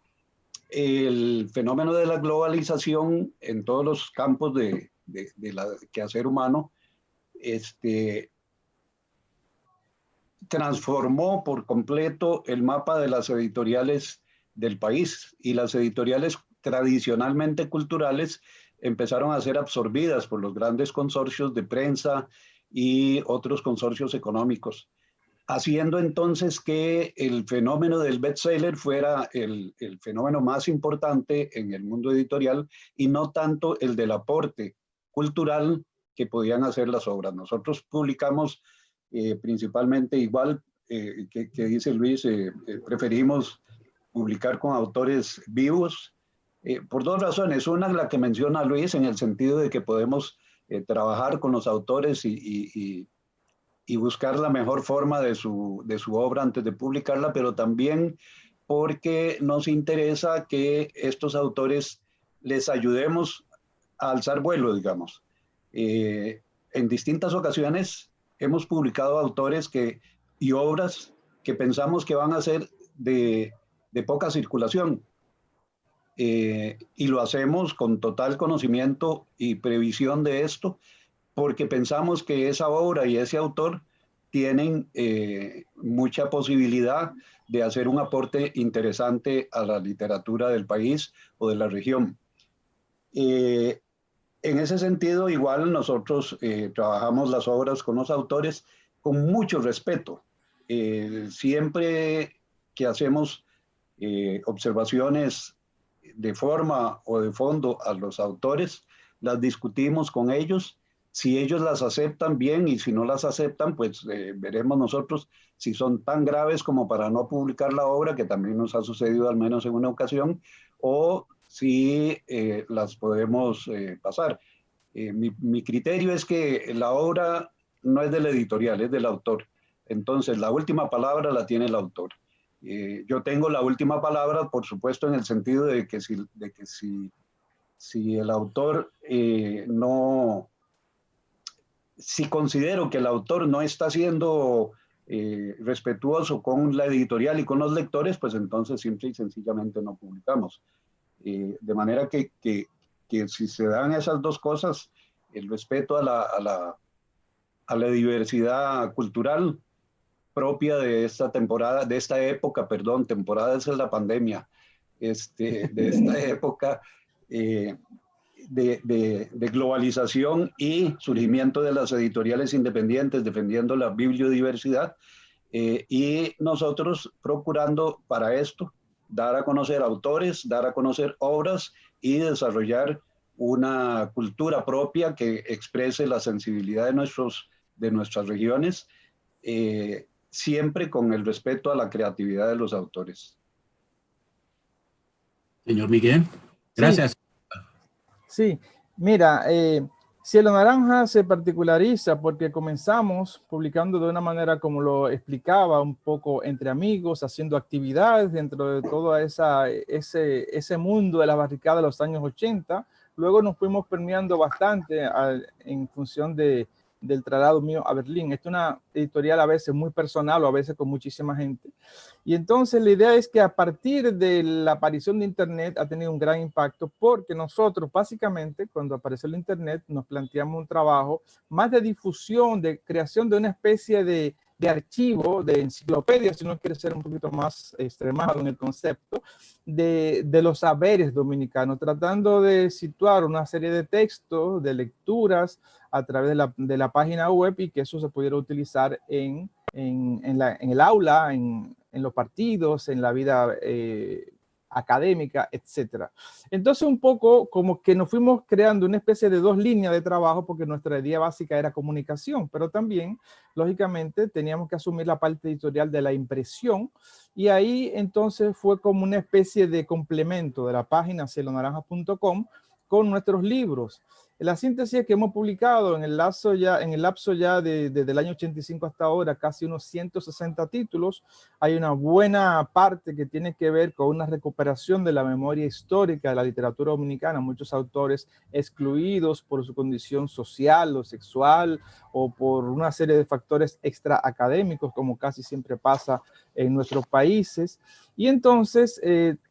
el fenómeno de la globalización en todos los campos de la quehacer humano transformó por completo el mapa de las editoriales del país, y las editoriales tradicionalmente culturales empezaron a ser absorbidas por los grandes consorcios de prensa y otros consorcios económicos, haciendo entonces que el fenómeno del bestseller fuera el fenómeno más importante en el mundo editorial, y no tanto el del aporte cultural que podían hacer las obras. Nosotros publicamos principalmente, igual que dice Luis, preferimos publicar con autores vivos, por dos razones. Una, la que menciona Luis, en el sentido de que podemos trabajar con los autores y buscar la mejor forma de su obra antes de publicarla, pero también porque nos interesa que estos autores les ayudemos a alzar vuelo, digamos. En distintas ocasiones hemos publicado autores y obras que pensamos que van a ser de poca circulación, y lo hacemos con total conocimiento y previsión de esto, porque pensamos que esa obra y ese autor tienen mucha posibilidad de hacer un aporte interesante a la literatura del país o de la región. En ese sentido, igual nosotros trabajamos las obras con los autores con mucho respeto. Siempre que hacemos observaciones de forma o de fondo a los autores, las discutimos con ellos. Si ellos las aceptan, bien, y si no las aceptan, pues veremos nosotros si son tan graves como para no publicar la obra, que también nos ha sucedido al menos en una ocasión, o si las podemos pasar. Mi criterio es que la obra no es del editorial, es del autor. Entonces, la última palabra la tiene el autor. Yo tengo la última palabra, por supuesto, en el sentido de que si el autor si considero que el autor no está siendo respetuoso con la editorial y con los lectores, pues entonces simple y sencillamente no publicamos. De manera que si se dan esas dos cosas, el respeto a la diversidad cultural propia de esta temporada, de esta época, perdón, temporada esa es la pandemia, de esta época de globalización y surgimiento de las editoriales independientes defendiendo la bibliodiversidad, y nosotros procurando para esto dar a conocer autores, dar a conocer obras y desarrollar una cultura propia que exprese la sensibilidad de nuestras regiones, siempre con el respeto a la creatividad de los autores. Señor Miguel, gracias. Sí, mira, Cielo Naranja se particulariza porque comenzamos publicando de una manera, como lo explicaba, un poco entre amigos, haciendo actividades dentro de todo ese mundo de la barricada de los años 80. Luego nos fuimos permeando bastante en función del traslado mío a Berlín. Esto es una editorial a veces muy personal o a veces con muchísima gente. Y entonces la idea es que a partir de la aparición de Internet ha tenido un gran impacto, porque nosotros básicamente cuando apareció el Internet nos planteamos un trabajo más de difusión, de creación de una especie de archivo, de enciclopedia, si uno quiere ser un poquito más extremado en el concepto, de los saberes dominicanos, tratando de situar una serie de textos, de lecturas a través de la página web, y que eso se pudiera utilizar en el aula, en los partidos, en la vida académica, etcétera. Entonces un poco como que nos fuimos creando una especie de dos líneas de trabajo, porque nuestra idea básica era comunicación, pero también, lógicamente, teníamos que asumir la parte editorial de la impresión, y ahí entonces fue como una especie de complemento de la página cielonaranja.com con nuestros libros. La síntesis es que hemos publicado en el lapso ya desde el año 85 hasta ahora casi unos 160 títulos. Hay una buena parte que tiene que ver con una recuperación de la memoria histórica de la literatura dominicana. Muchos autores excluidos por su condición social o sexual o por una serie de factores extra académicos, como casi siempre pasa en nuestros países. Y entonces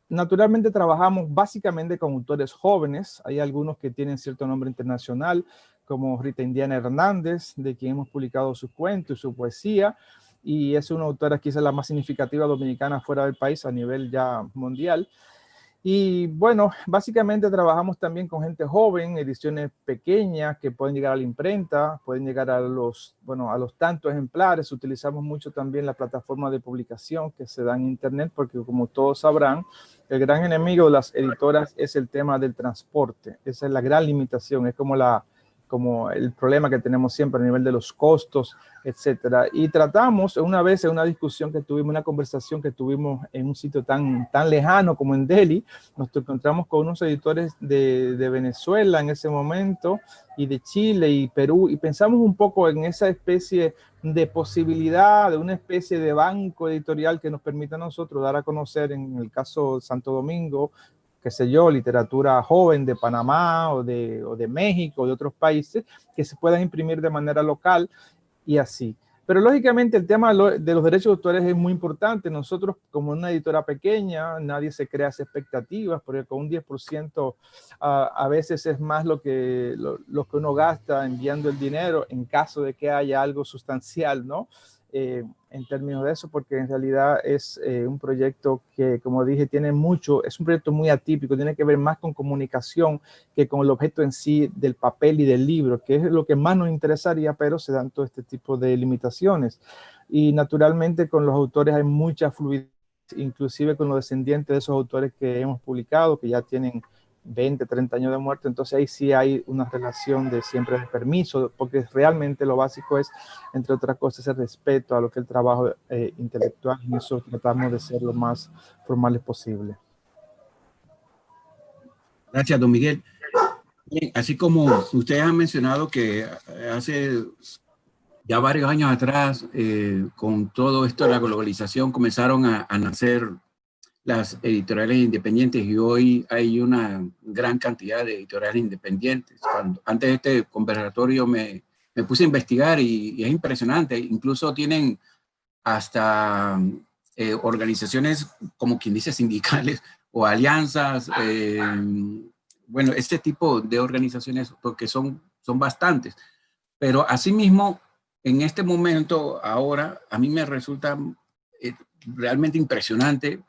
naturalmente trabajamos básicamente con autores jóvenes. Hay algunos que tienen cierto nombre internacional, como Rita Indiana Hernández, de quien hemos publicado sus cuentos y su poesía. y es una autora quizás la más significativa dominicana fuera del país a nivel ya mundial. Y bueno, básicamente trabajamos también con gente joven, ediciones pequeñas que pueden llegar a la imprenta, pueden llegar a los tantos ejemplares. Utilizamos mucho también la plataforma de publicación que se da en internet, porque como todos sabrán, el gran enemigo de las editoras es el tema del transporte. Esa es la gran limitación, es como el problema que tenemos siempre a nivel de los costos, etcétera. Y tratamos una vez en una discusión que tuvimos, una conversación que tuvimos en un sitio tan lejano como en Delhi, nos encontramos con unos editores de Venezuela en ese momento, y de Chile y Perú, y pensamos un poco en esa especie de posibilidad de una especie de banco editorial que nos permita a nosotros dar a conocer, en el caso de Santo Domingo, qué sé yo, literatura joven de Panamá o de México, de otros países, que se puedan imprimir de manera local y así. Pero lógicamente el tema de los derechos de autores es muy importante. Nosotros, como una editora pequeña, nadie se crea expectativas, porque con un 10% a veces es más lo que uno gasta enviando el dinero en caso de que haya algo sustancial, ¿no? En términos de eso, porque en realidad es un proyecto que, como dije, es un proyecto muy atípico, tiene que ver más con comunicación que con el objeto en sí del papel y del libro, que es lo que más nos interesaría, pero se dan todo este tipo de limitaciones. Y naturalmente con los autores hay mucha fluidez, inclusive con los descendientes de esos autores que hemos publicado, que ya tienen 20, 30 años de muerte, entonces ahí sí hay una relación de siempre de permiso, porque realmente lo básico es, entre otras cosas, el respeto a lo que es el trabajo intelectual, y eso tratamos de ser lo más formales posible. Gracias, don Miguel. Bien, así como ustedes han mencionado que hace ya varios años atrás, con todo esto de la globalización, comenzaron a nacer las editoriales independientes, y hoy hay una gran cantidad de editoriales independientes. Antes de este conversatorio me puse a investigar y es impresionante. Incluso tienen hasta organizaciones, como quien dice, sindicales o alianzas. Bueno, este tipo de organizaciones, porque son bastantes. Pero asimismo, en este momento, ahora, a mí me resulta realmente impresionante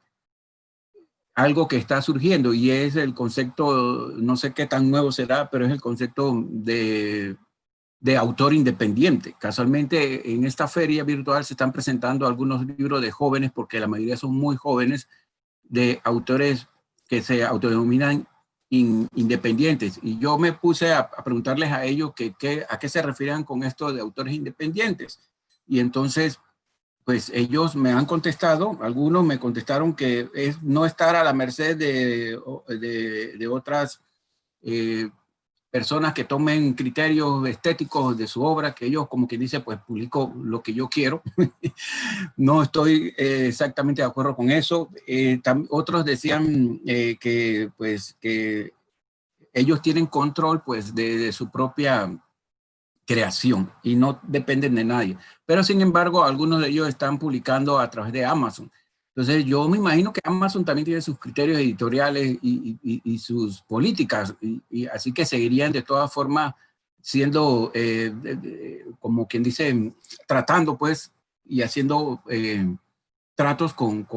algo que está surgiendo, y es el concepto, no sé qué tan nuevo será, pero es el concepto de autor independiente. Casualmente en esta feria virtual se están presentando algunos libros de jóvenes, porque la mayoría son muy jóvenes, de autores que se autodenominan independientes. Y yo me puse a preguntarles a ellos a qué se refieren con esto de autores independientes. Y entonces, pues ellos me han contestado, algunos me contestaron que es no estar a la merced de otras personas que tomen criterios estéticos de su obra, que ellos, como quien dice, pues publico lo que yo quiero. No estoy exactamente de acuerdo con eso. Otros decían que ellos tienen control pues de su propia creación y no dependen de nadie. Pero sin embargo, algunos de ellos están publicando a través de Amazon. Entonces yo me imagino que Amazon también tiene sus criterios editoriales y sus políticas, y así que seguirían de todas formas siendo, como quien dice, tratando pues y haciendo tratos con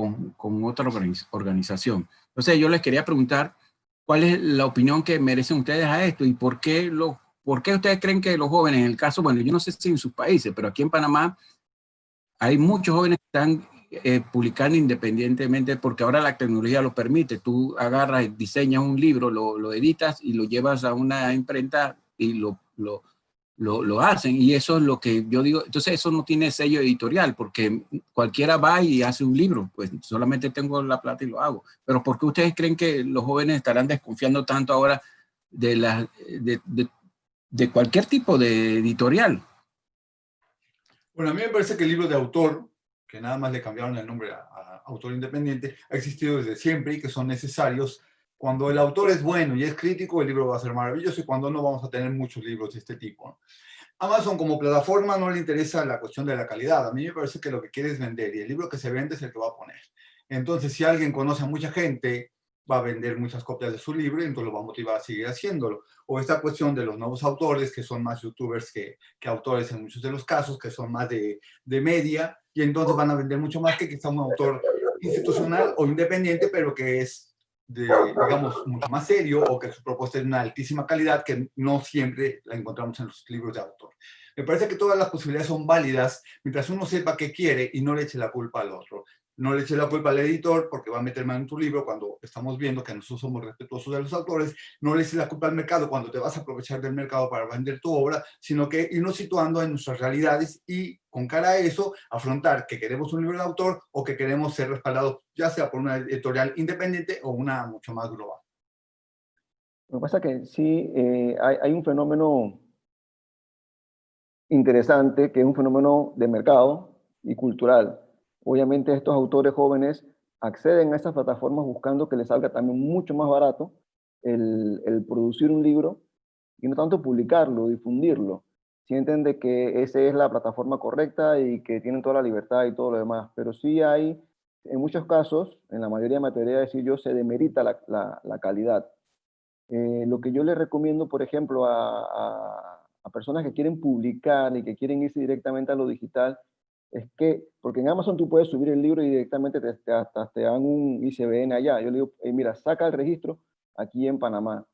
otra organización. Entonces yo les quería preguntar cuál es la opinión que merecen ustedes a esto, y por qué ustedes creen que los jóvenes, en el caso, bueno, yo no sé si en sus países, pero aquí en Panamá hay muchos jóvenes que están publicando independientemente, porque ahora la tecnología lo permite. Tú agarras, diseñas un libro, lo editas y lo llevas a una imprenta y lo hacen, y eso es lo que yo digo. Entonces eso no tiene sello editorial, porque cualquiera va y hace un libro, pues solamente tengo la plata y lo hago. Pero ¿por qué ustedes creen que los jóvenes estarán desconfiando tanto ahora de cualquier tipo de editorial? Bueno, a mí me parece que el libro de autor, que nada más le cambiaron el nombre a autor independiente, ha existido desde siempre y que son necesarios. Cuando el autor es bueno y es crítico, el libro va a ser maravilloso, y cuando no, vamos a tener muchos libros de este tipo, ¿no? Amazon como plataforma no le interesa la cuestión de la calidad. A mí me parece que lo que quiere es vender, y el libro que se vende es el que va a poner. Entonces, si alguien conoce a mucha gente va a vender muchas copias de su libro y entonces lo va a motivar a seguir haciéndolo. O esta cuestión de los nuevos autores, que son más youtubers que autores en muchos de los casos, que son más de media, y entonces van a vender mucho más que quizá un autor institucional o independiente, pero que es, digamos, mucho más serio, o que su propuesta es de una altísima calidad que no siempre la encontramos en los libros de autor. Me parece que todas las posibilidades son válidas mientras uno sepa qué quiere y no le eche la culpa al otro. No le eche la culpa al editor porque va a meter mano en tu libro cuando estamos viendo que nosotros somos respetuosos de los autores. No le eche la culpa al mercado cuando te vas a aprovechar del mercado para vender tu obra, sino que irnos situando en nuestras realidades y, con cara a eso, afrontar que queremos un libro de autor o que queremos ser respaldados ya sea por una editorial independiente o una mucho más global. Lo que pasa es que sí, hay un fenómeno interesante que es un fenómeno de mercado y cultural. Obviamente estos autores jóvenes acceden a estas plataformas buscando que les salga también mucho más barato el producir un libro y no tanto publicarlo, difundirlo. Sienten de que esa es la plataforma correcta y que tienen toda la libertad y todo lo demás, pero sí hay, en muchos casos, en la mayoría me atrevería a decir yo, se demerita la calidad. Lo que yo les recomiendo, por ejemplo, a personas que quieren publicar y que quieren irse directamente a lo digital, es que, porque en Amazon tú puedes subir el libro y directamente te dan un ISBN allá. Yo le digo, mira, saca el registro aquí en Panamá,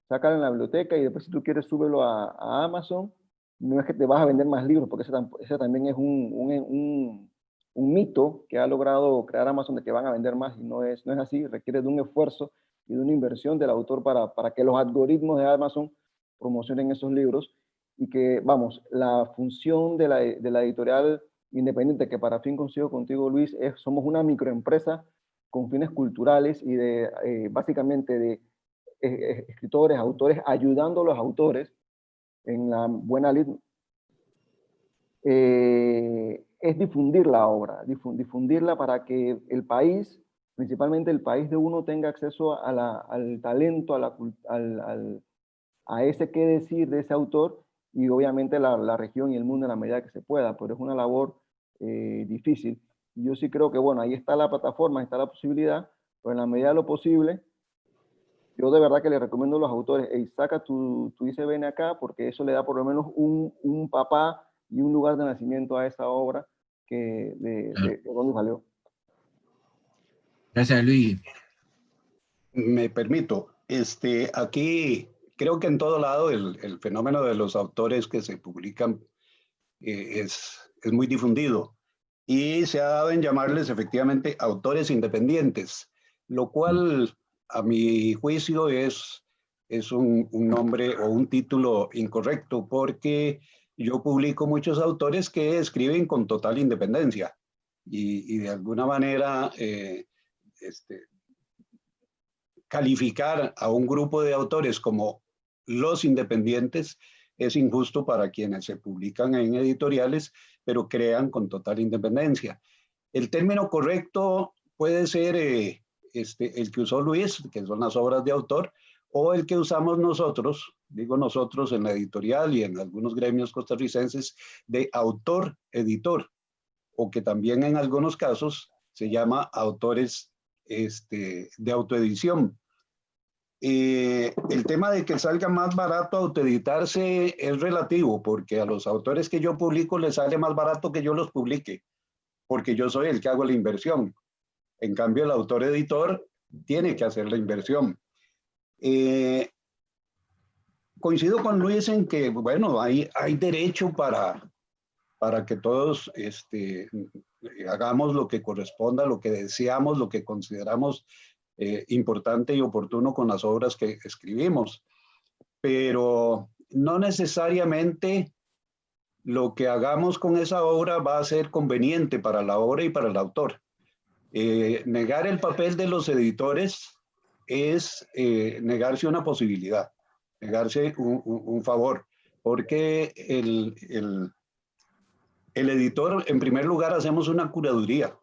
sácalo en la biblioteca y después si tú quieres súbelo a Amazon. No es que te vas a vender más libros, porque ese también es un mito que ha logrado crear Amazon de que van a vender más, y no es así. Requiere de un esfuerzo y de una inversión del autor para que los algoritmos de Amazon promocionen esos libros, y que, vamos, la función de la editorial independiente, que para fin consigo contigo, Luis, somos una microempresa con fines culturales y básicamente de escritores, autores, ayudando a los autores en la buena lid, es difundir la obra, difundirla para que el país, principalmente el país de uno, tenga acceso al talento, a ese qué decir de ese autor, y obviamente la región y el mundo en la medida que se pueda, pero es una labor difícil. Y yo sí creo que, bueno, ahí está la plataforma, está la posibilidad, pero en la medida de lo posible, yo de verdad que le recomiendo a los autores, saca tu ISBN acá, porque eso le da por lo menos un papá y un lugar de nacimiento a esa obra de dónde salió. Gracias, Luis. Me permito, aquí creo que en todo lado el fenómeno de los autores que se publican es muy difundido, y se ha dado en llamarles efectivamente autores independientes, lo cual a mi juicio es un nombre o un título incorrecto, porque yo publico muchos autores que escriben con total independencia y de alguna manera calificar a un grupo de autores como los independientes es injusto para quienes se publican en editoriales, pero crean con total independencia. El término correcto puede ser el que usó Luis, que son las obras de autor, o el que usamos nosotros, digo nosotros en la editorial y en algunos gremios costarricenses, de autor-editor, o que también en algunos casos se llama autores de autoedición. El tema de que salga más barato autoeditarse es relativo, porque a los autores que yo publico les sale más barato que yo los publique, porque yo soy el que hago la inversión. En cambio, el autor editor tiene que hacer la inversión. Coincido con Luis en que, bueno, hay derecho para que todos hagamos lo que corresponda, lo que deseamos, lo que consideramos importante y oportuno con las obras que escribimos, pero no necesariamente lo que hagamos con esa obra va a ser conveniente para la obra y para el autor. Negar el papel de los editores es negarse una posibilidad, negarse un favor, porque el editor, en primer lugar, hacemos una curaduría.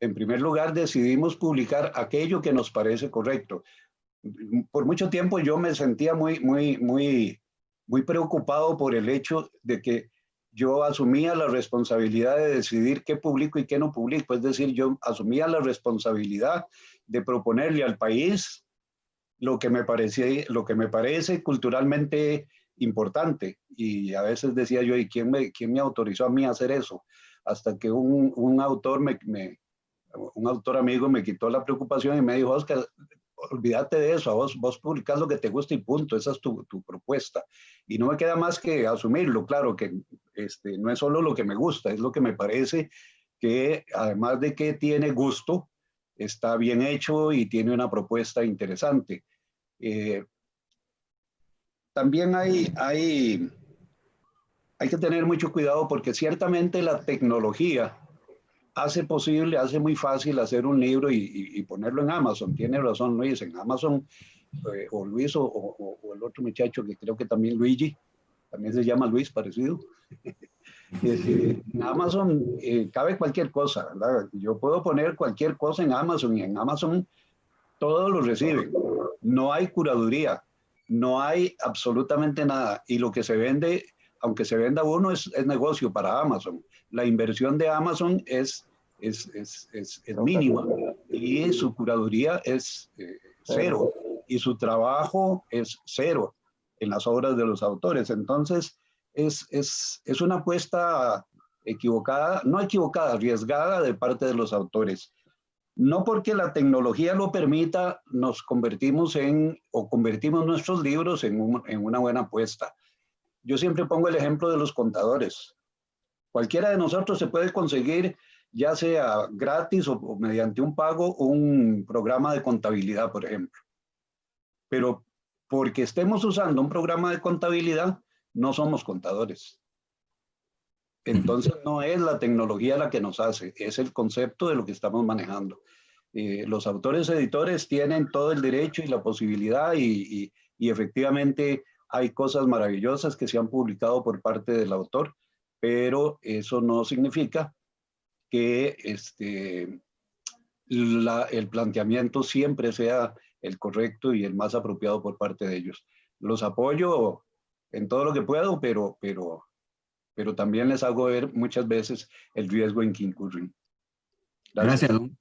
En primer lugar, decidimos publicar aquello que nos parece correcto. Por mucho tiempo yo me sentía muy preocupado por el hecho de que yo asumía la responsabilidad de decidir qué publico y qué no publico. Es decir, yo asumía la responsabilidad de proponerle al país lo que me parece culturalmente importante. Y a veces decía yo, ¿y quién me autorizó a mí a hacer eso? Hasta que un autor amigo me quitó la preocupación y me dijo, Oscar, olvídate de eso, vos publicás lo que te gusta y punto, esa es tu propuesta. Y no me queda más que asumirlo, claro, que no es solo lo que me gusta, es lo que me parece que además de que tiene gusto, está bien hecho y tiene una propuesta interesante. También hay que tener mucho cuidado porque ciertamente la tecnología hace muy fácil hacer un libro y ponerlo en Amazon. Tiene razón Luis, en Amazon, o Luis o el otro muchacho que creo que también Luigi, también se llama Luis, parecido. En Amazon cabe cualquier cosa, ¿verdad? Yo puedo poner cualquier cosa en Amazon y en Amazon todo lo reciben. No hay curaduría, no hay absolutamente nada. Y lo que se vende, aunque se venda uno, es negocio para Amazon. La inversión de Amazon es mínima y su curaduría es cero y su trabajo es cero en las obras de los autores. Entonces, es una apuesta equivocada, no equivocada, arriesgada de parte de los autores. No porque la tecnología lo permita, nos convertimos nuestros libros en una buena apuesta. Yo siempre pongo el ejemplo de los contadores. Cualquiera de nosotros se puede conseguir, ya sea gratis o mediante un pago, un programa de contabilidad, por ejemplo. Pero porque estemos usando un programa de contabilidad, no somos contadores. Entonces no es la tecnología la que nos hace, es el concepto de lo que estamos manejando. Los autores editores tienen todo el derecho y la posibilidad y efectivamente hay cosas maravillosas que se han publicado por parte del autor, pero eso no significa que el planteamiento siempre sea el correcto y el más apropiado por parte de ellos. Los apoyo en todo lo que puedo, pero también les hago ver muchas veces el riesgo en que incurren. Gracias, don.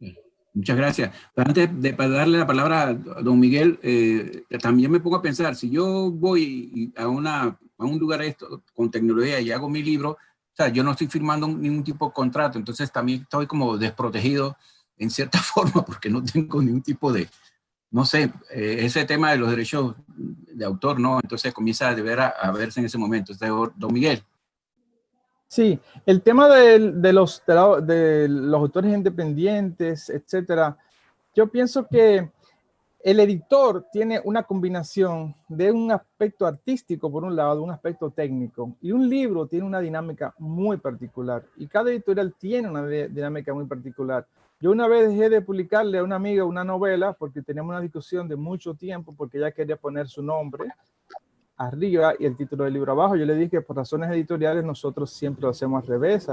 Muchas gracias. Pero antes de darle la palabra a don Miguel, también me pongo a pensar, si yo voy a un lugar con tecnología y hago mi libro, o sea, yo no estoy firmando ningún tipo de contrato, entonces también estoy como desprotegido en cierta forma porque no tengo ningún tipo de, no sé, ese tema de los derechos de autor, ¿no? Entonces comienza a verse en ese momento. Entonces, don Miguel. Sí, el tema de los autores independientes, etcétera, yo pienso que el editor tiene una combinación de un aspecto artístico, por un lado, de un aspecto técnico, y un libro tiene una dinámica muy particular, y cada editorial tiene una dinámica muy particular. Yo una vez dejé de publicarle a una amiga una novela porque teníamos una discusión de mucho tiempo, porque ella quería poner su nombre arriba y el título del libro abajo. Yo le dije que por razones editoriales nosotros siempre lo hacemos al revés.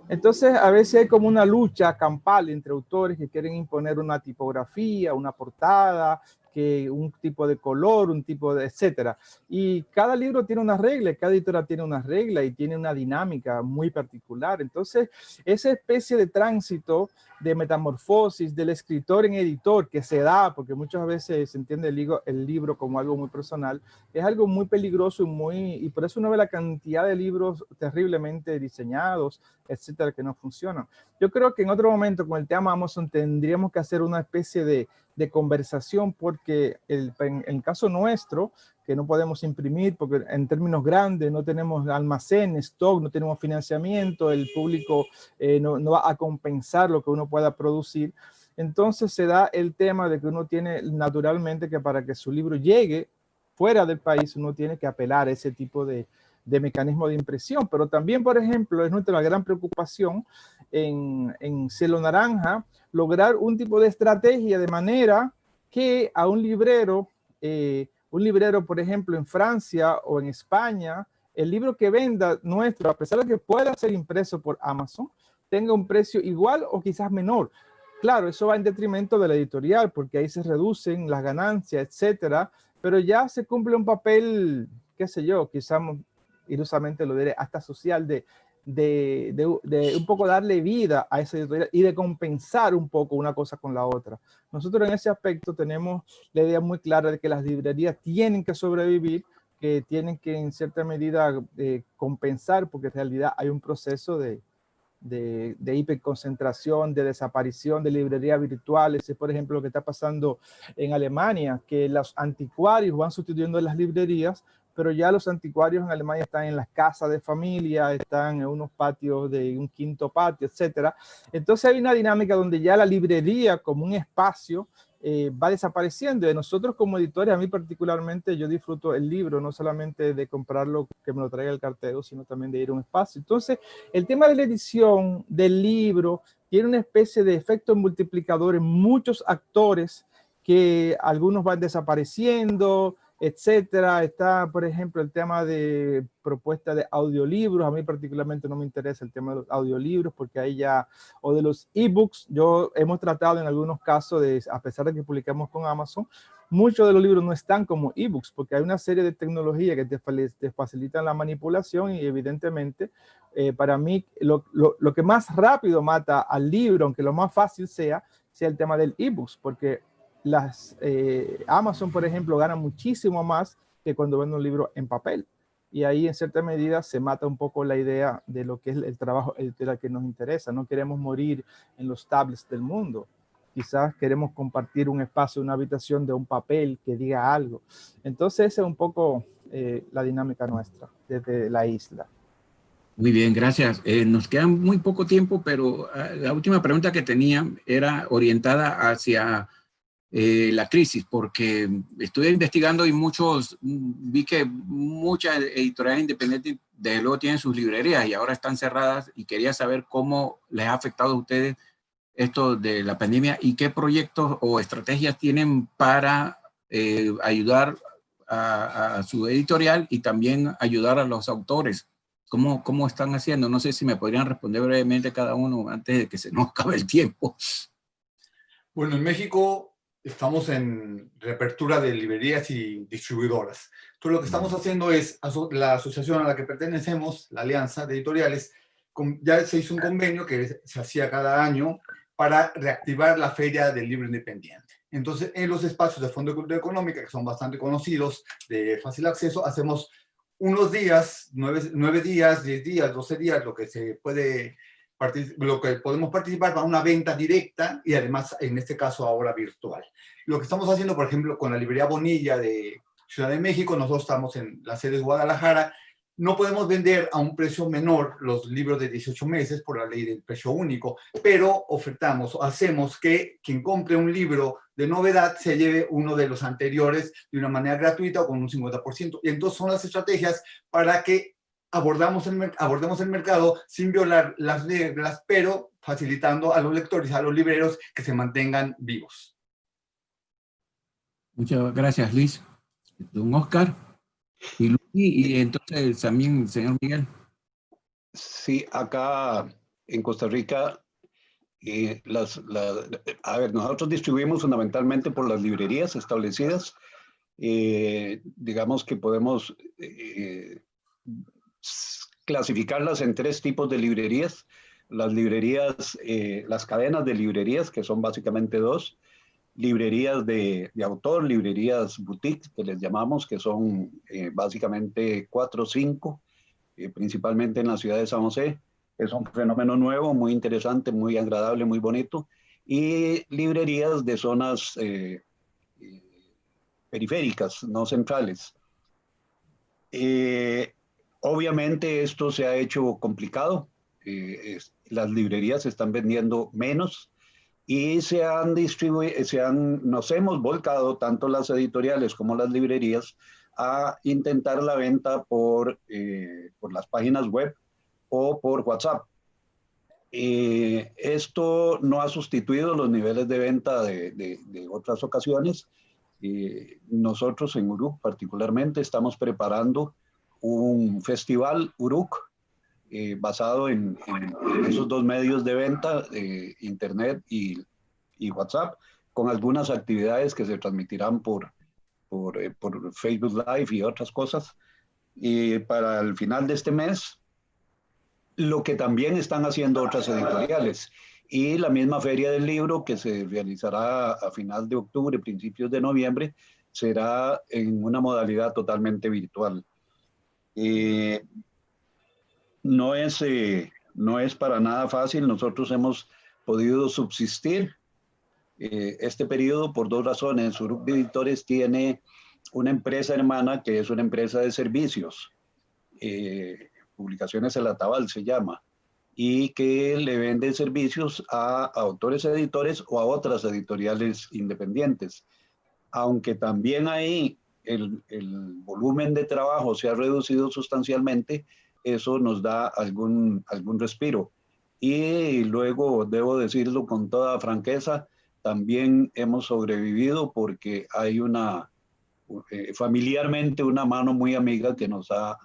Entonces a veces hay como una lucha campal entre autores que quieren imponer una tipografía, una portada, que un tipo de color, un tipo de etcétera. Y cada libro tiene una regla, cada editora tiene una regla y tiene una dinámica muy particular. Entonces esa especie de tránsito, de metamorfosis del escritor en editor que se da, porque muchas veces se entiende el libro como algo muy personal, es algo muy peligroso y por eso uno ve la cantidad de libros terriblemente diseñados, etcétera, que no funcionan. Yo creo que en otro momento con el tema Amazon tendríamos que hacer una especie de conversación, porque en el caso nuestro, que no podemos imprimir porque en términos grandes no tenemos almacén, stock, no tenemos financiamiento, el público no va a compensar lo que uno pueda producir. Entonces se da el tema de que uno tiene naturalmente que para que su libro llegue fuera del país, uno tiene que apelar a ese tipo de mecanismo de impresión. Pero también, por ejemplo, es nuestra gran preocupación en Cielo Naranja, lograr un tipo de estrategia de manera que a un librero, por ejemplo, en Francia o en España, el libro que venda nuestro, a pesar de que pueda ser impreso por Amazon, tenga un precio igual o quizás menor. Claro, eso va en detrimento de la editorial, porque ahí se reducen las ganancias, etcétera, pero ya se cumple un papel, qué sé yo, quizás ilusamente lo diré, hasta social, de un poco darle vida a esa editorial y de compensar un poco una cosa con la otra. Nosotros en ese aspecto tenemos la idea muy clara de que las librerías tienen que sobrevivir, que tienen que en cierta medida compensar, porque en realidad hay un proceso de hiperconcentración, de desaparición de librerías virtuales. Es, por ejemplo, lo que está pasando en Alemania, que los anticuarios van sustituyendo las librerías, pero ya los anticuarios en Alemania están en las casas de familia, están en unos patios de un quinto patio, etcétera. Entonces hay una dinámica donde ya la librería como un espacio va desapareciendo. De nosotros como editores, a mí particularmente, yo disfruto el libro, no solamente de comprarlo, que me lo traiga el cartero, sino también de ir a un espacio. Entonces, el tema de la edición del libro tiene una especie de efecto multiplicador en muchos actores, que algunos van desapareciendo, etcétera. Está, por ejemplo, el tema de propuesta de audiolibros. A mí particularmente no me interesa el tema de los audiolibros, porque ahí ya, o de los ebooks, hemos tratado en algunos casos, a pesar de que publicamos con Amazon, muchos de los libros no están como ebooks, porque hay una serie de tecnologías que te facilitan la manipulación, y evidentemente, para mí, lo que más rápido mata al libro, aunque lo más fácil sea el tema del ebooks, porque Amazon, por ejemplo, gana muchísimo más que cuando vende un libro en papel. Y ahí, en cierta medida, se mata un poco la idea de lo que es el trabajo editorial que nos interesa. No queremos morir en los tablets del mundo. Quizás queremos compartir un espacio, una habitación de un papel que diga algo. Entonces, esa es un poco la dinámica nuestra desde la isla. Muy bien, gracias. Nos queda muy poco tiempo, pero la última pregunta que tenía era orientada hacia la crisis, porque estuve investigando y vi que muchas editoriales independientes desde luego tienen sus librerías y ahora están cerradas, y quería saber cómo les ha afectado a ustedes esto de la pandemia y qué proyectos o estrategias tienen para ayudar a su editorial y también ayudar a los autores. ¿Cómo están haciendo? No sé si me podrían responder brevemente cada uno antes de que se nos acabe el tiempo. Bueno, en México estamos en reapertura de librerías y distribuidoras. Entonces, lo que estamos haciendo es, la asociación a la que pertenecemos, la Alianza de Editoriales, ya se hizo un convenio que se hacía cada año para reactivar la Feria del Libro Independiente. Entonces, en los espacios de Fondo de Cultura Económica, que son bastante conocidos, de fácil acceso, hacemos unos días, 9 días, 10 días, 12 días, lo que podemos participar para una venta directa y además, en este caso, ahora virtual. Lo que estamos haciendo, por ejemplo, con la librería Bonilla de Ciudad de México, nosotros estamos en la sede de Guadalajara, no podemos vender a un precio menor los libros de 18 meses por la ley del precio único, pero hacemos que quien compre un libro de novedad se lleve uno de los anteriores de una manera gratuita o con un 50%. Y entonces son las estrategias para que abordemos el mercado sin violar las reglas, pero facilitando a los lectores, a los libreros, que se mantengan vivos. Muchas gracias, Luis. Don Oscar. Y entonces también, señor Miguel. Sí, acá en Costa Rica, nosotros distribuimos fundamentalmente por las librerías establecidas. Digamos que podemos clasificarlas en 3 tipos de librerías. Las librerías, las cadenas de librerías, que son básicamente 2. Librerías de autor, librerías boutique, que les llamamos, que son básicamente 4 o 5, principalmente en la ciudad de San José. Es un fenómeno nuevo, muy interesante, muy agradable, muy bonito. Y librerías de zonas periféricas, no centrales. Obviamente esto se ha hecho complicado. Las librerías se están vendiendo menos y nos hemos volcado, tanto las editoriales como las librerías, a intentar la venta por las páginas web o por WhatsApp. Esto no ha sustituido los niveles de venta de otras ocasiones. Nosotros en Uruk particularmente estamos preparando un festival Uruk basado en esos 2 medios de venta, Internet y WhatsApp, con algunas actividades que se transmitirán por Facebook Live y otras cosas. y para el final de este mes, lo que también están haciendo otras editoriales. Y la misma Feria del Libro, que se realizará a final de octubre, principios de noviembre, será en una modalidad totalmente virtual. No es para nada fácil. Nosotros hemos podido subsistir este periodo por dos razones. Uruk Editores tiene una empresa hermana que es una empresa de servicios, Publicaciones El Atabal se llama, y que le vende servicios a autores editores o a otras editoriales independientes. Aunque también ahí el volumen de trabajo se ha reducido sustancialmente, eso nos da algún respiro. Y luego, debo decirlo con toda franqueza, también hemos sobrevivido porque hay familiarmente una mano muy amiga que nos ha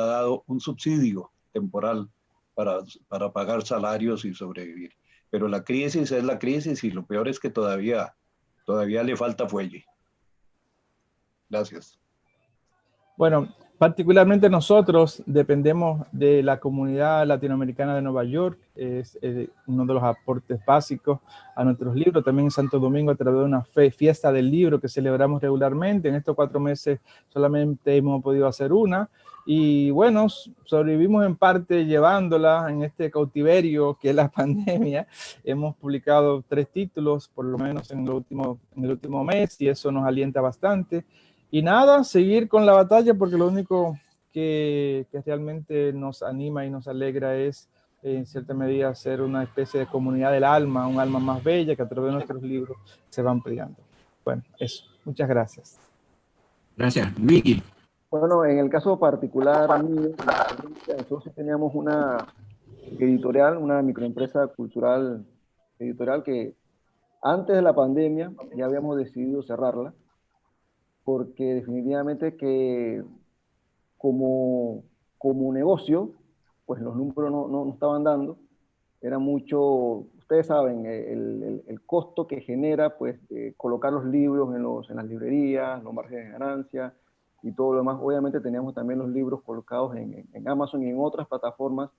dado un subsidio temporal para pagar salarios y sobrevivir. Pero la crisis es la crisis y lo peor es que todavía le falta fuelle. Gracias. Bueno, particularmente nosotros dependemos de la comunidad latinoamericana de Nueva York, es uno de los aportes básicos a nuestros libros. También en Santo Domingo, a través de una fiesta del libro que celebramos regularmente. En estos 4 meses solamente hemos podido hacer una. Y bueno, sobrevivimos en parte llevándola en este cautiverio que es la pandemia. Hemos publicado 3 títulos, por lo menos en el último mes, y eso nos alienta bastante. Y nada, seguir con la batalla, porque lo único que realmente nos anima y nos alegra es, en cierta medida, ser una especie de comunidad del alma, un alma más bella que a través de nuestros libros se va ampliando. Bueno, eso. Muchas gracias. Gracias. Luigi. Bueno, en el caso particular, a mí, nosotros teníamos una editorial, una microempresa cultural editorial que antes de la pandemia ya habíamos decidido cerrarla, porque definitivamente que como negocio, pues los números no estaban dando. Era mucho, ustedes saben, el costo que genera pues colocar los libros en las librerías, los márgenes de ganancia y todo lo demás. Obviamente teníamos también los libros colocados en Amazon y en otras plataformas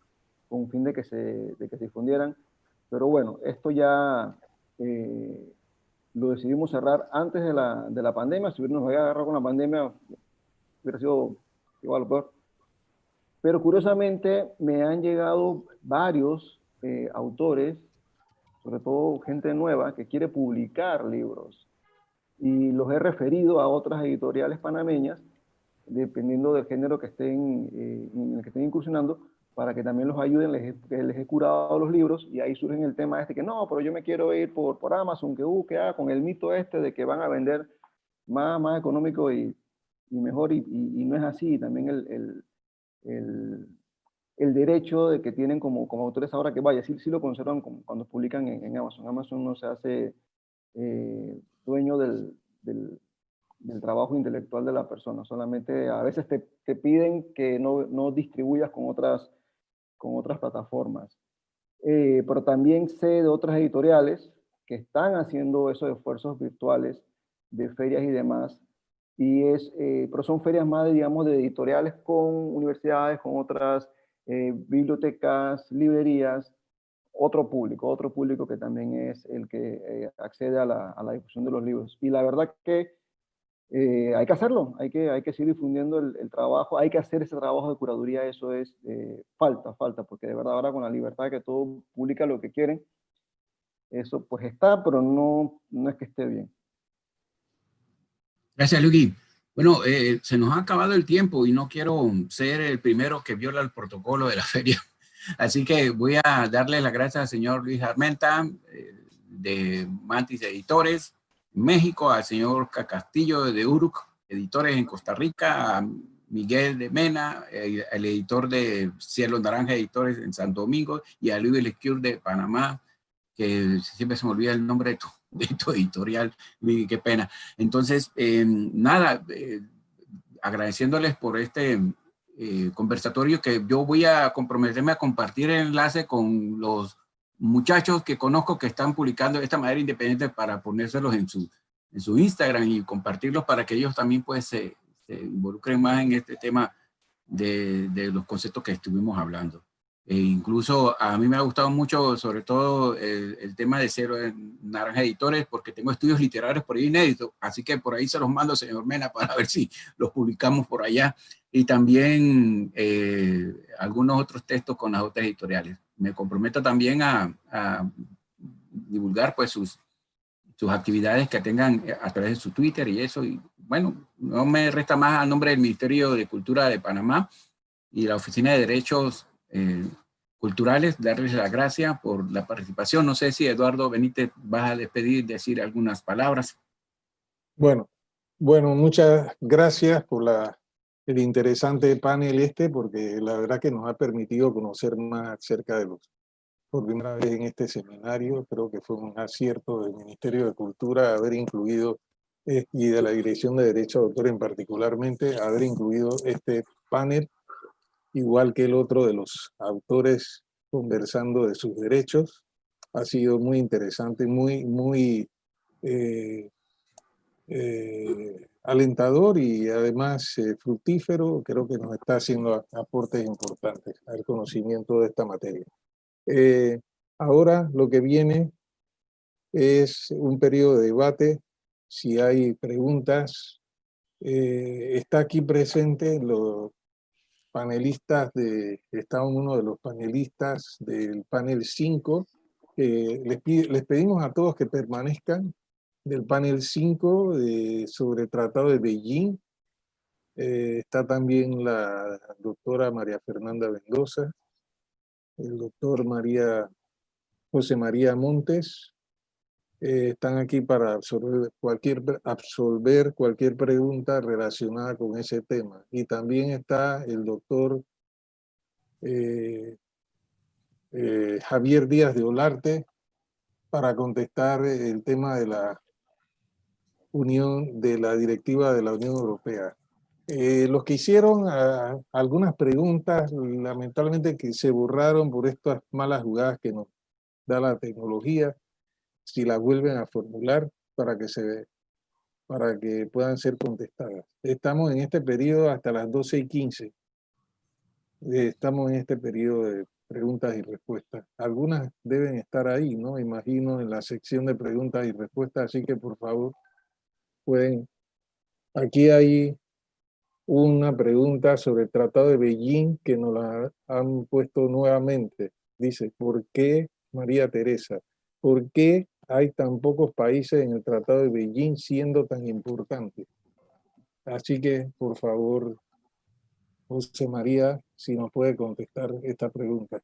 con un fin de que se difundieran. Pero bueno, esto ya lo decidimos cerrar antes de la pandemia. Si nos hubiera agarrado con la pandemia, hubiera sido igual o peor. Pero curiosamente me han llegado varios autores, sobre todo gente nueva, que quiere publicar libros. Y los he referido a otras editoriales panameñas, dependiendo del género que estén, en el que estén incursionando, para que también los ayuden. Les he curado los libros, y ahí surge el tema que no, pero yo me quiero ir por Amazon, con el mito de que van a vender más económico y mejor, y no es así. También el derecho de que tienen como autores ahora, que vaya, sí lo conservan cuando publican en Amazon. Amazon no se hace dueño del trabajo intelectual de la persona. Solamente a veces te piden que no distribuyas con otras plataformas. Pero también sé de otras editoriales que están haciendo esos esfuerzos virtuales de ferias y demás, pero son ferias más, digamos, de editoriales con universidades, con otras bibliotecas, librerías, otro público que también es el que accede a la difusión de los libros. Y la verdad que hay que hacerlo, hay que seguir difundiendo el trabajo, hay que hacer ese trabajo de curaduría. Eso es falta, porque de verdad ahora con la libertad que todo publica lo que quieren, eso pues está, pero no es que esté bien. Gracias, Luigi. Bueno, se nos ha acabado el tiempo y no quiero ser el primero que viola el protocolo de la feria. Así que voy a darle las gracias al señor Luis Armenta, de Mantis Editores México, al señor Castillo de Uruk Editores en Costa Rica, a Miguel de Mena, el editor de Cielo Naranja Editores en Santo Domingo, y a Luis Lescure de Panamá, que siempre se me olvida el nombre de tu editorial, qué pena. Entonces, nada, agradeciéndoles por este conversatorio, que yo voy a comprometerme a compartir el enlace con los muchachos que conozco que están publicando de esta manera independiente, para ponérselos en su Instagram y compartirlos para que ellos también pues se involucren más en este tema de los conceptos que estuvimos hablando. Incluso a mí me ha gustado mucho, sobre todo, el tema de Cero Naranja Editores, porque tengo estudios literarios por ahí inéditos, así que por ahí se los mando, señor Mena, para ver si los publicamos por allá. Y también algunos otros textos con las otras editoriales. Me comprometo también a divulgar pues sus actividades que tengan a través de su Twitter y eso. Y bueno, no me resta más a nombre del Ministerio de Cultura de Panamá y la Oficina de Derechos Culturales, darles las gracias por la participación. No sé si Eduardo Benítez vas a decir algunas palabras. Bueno, muchas gracias por el interesante panel porque la verdad que nos ha permitido conocer más acerca de por primera vez en este seminario. Creo que fue un acierto del Ministerio de Cultura haber incluido, y de la Dirección de Derechos de Autor en particularmente, haber incluido este panel, igual que el otro de los autores conversando de sus derechos. Ha sido muy interesante, muy alentador y además fructífero. Creo que nos está haciendo aportes importantes al conocimiento de esta materia. Ahora lo que viene es un periodo de debate. Si hay preguntas, está aquí presente los panelistas está uno de los panelistas del panel 5. Les pedimos a todos que permanezcan del panel 5 sobre el Tratado de Beijing. Está también la doctora María Fernanda Mendoza, el doctor José María Montes. Están aquí para absolver cualquier pregunta relacionada con ese tema. Y también está el doctor Javier Díaz de Olarte para contestar el tema de la directiva de la Unión Europea. Los que hicieron algunas preguntas, lamentablemente que se borraron por estas malas jugadas que nos da la tecnología, si las vuelven a formular para que puedan ser contestadas. Estamos en este periodo hasta las 12:15. Estamos en este periodo de preguntas y respuestas. Algunas deben estar ahí, ¿no? Imagino en la sección de preguntas y respuestas, así que por favor pueden. Aquí hay una pregunta sobre el Tratado de Beijing que nos la han puesto nuevamente. Dice, ¿por qué, María Teresa, por qué hay tan pocos países en el Tratado de Beijing siendo tan importante? Así que, por favor, José María, si nos puede contestar esta pregunta.